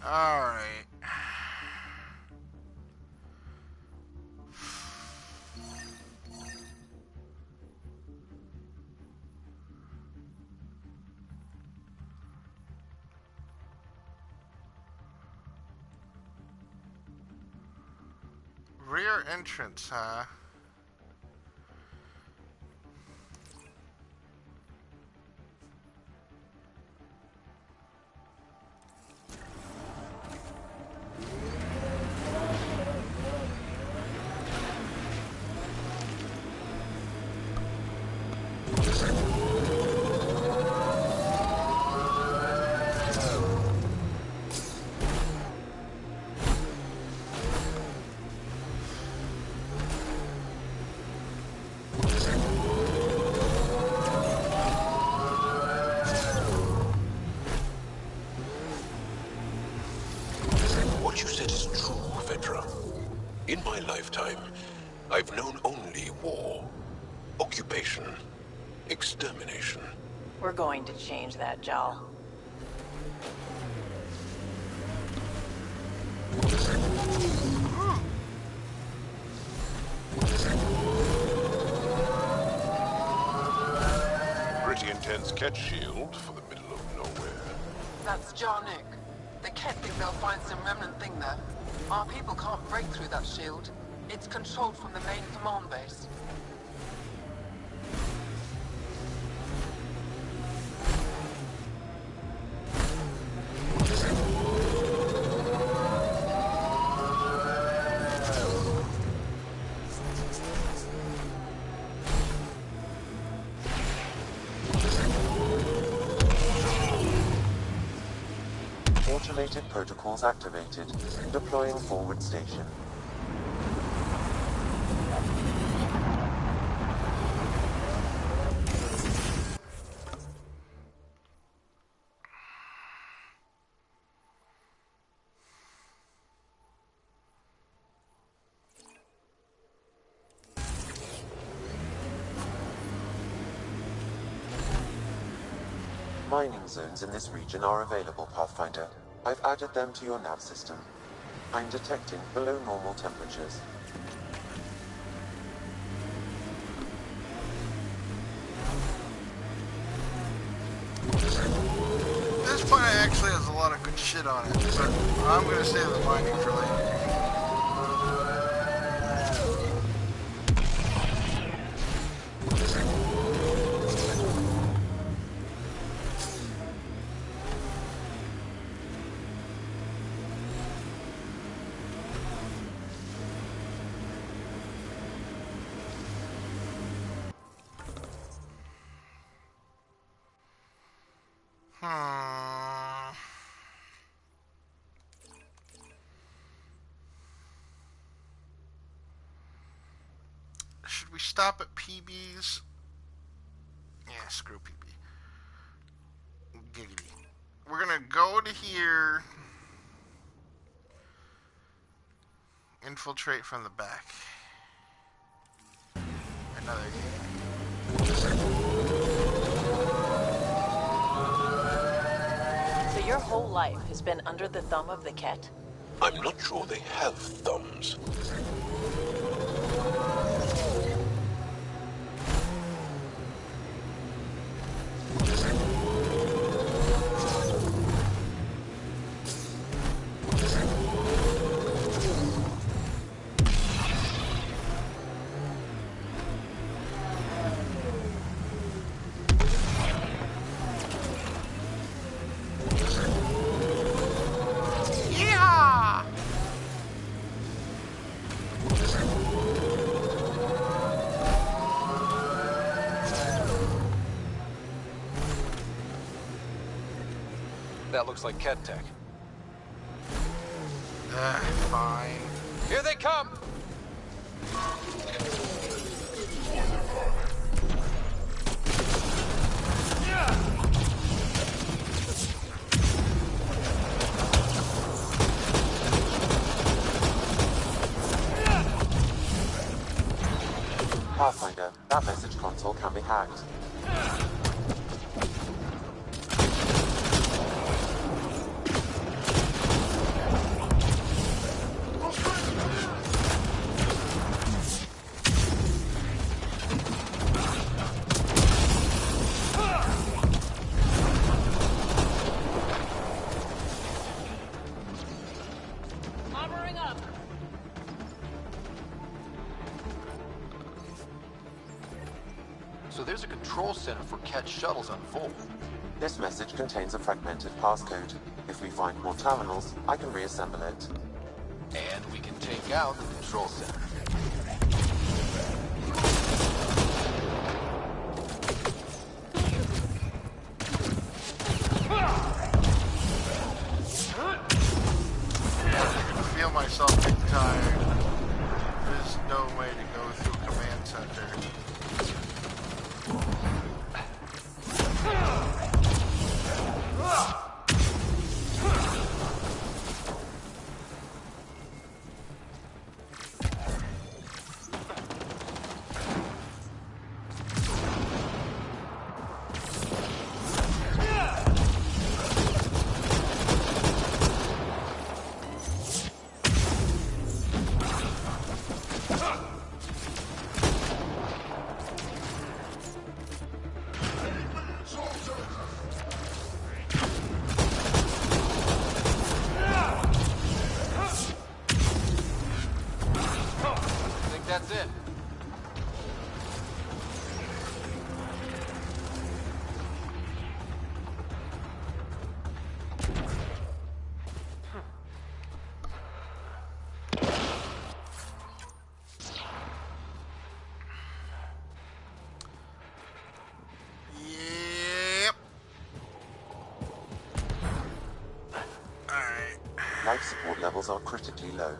All right. Rear entrance, huh? What you said is true, Fedra. In my lifetime, I've known only war, occupation, extermination. We're going to change that, Jal. Pretty intense catch shield for the middle of nowhere. That's Jarnik. The Kett think they'll find some remnant thing there. Our people can't break through that shield. It's controlled from the main command base. Automated protocols activated. Deploying forward station. Mining zones in this region are available, Pathfinder. I've added them to your nav system. I'm detecting below normal temperatures. This planet actually has a lot of good shit on it, but I'm going to save the mining for later. Should we stop at PB's? Yeah, screw PB. Giggity. We're gonna go to here. Infiltrate from the back. Another So your whole life has been under the thumb of the Kett? I'm not sure they have thumbs. That looks like Kett tech. Fine. Here they come! Pathfinder, that message console can be hacked. So there's a control center for Kett shuttles on Volt. This message contains a fragmented passcode. If we find more terminals, I can reassemble it. And we can take out the control center. I feel myself getting tired. There's no way to go through command center. levels are critically low.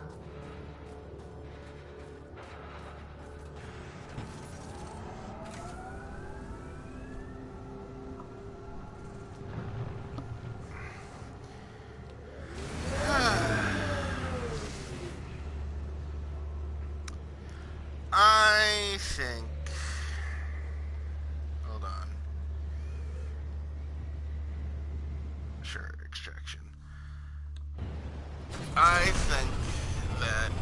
I think... Hold on. Sure, extraction. I think that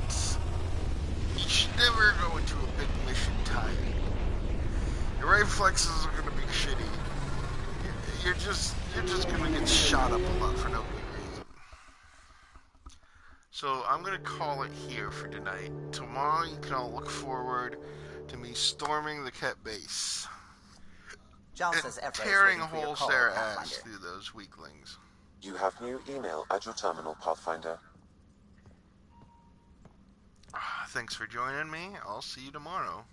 you should never go into a big mission tired. Your reflexes are going to be shitty. You're just going to get shot up a lot for no good reason. So I'm going to call it here for tonight. Tomorrow you can all look forward to me storming the Ket base. Johnson's and Ephra is tearing waiting for your holes call, their Pathfinder. ass through those weaklings. You have new email at your terminal, Pathfinder. Thanks for joining me. I'll see you tomorrow.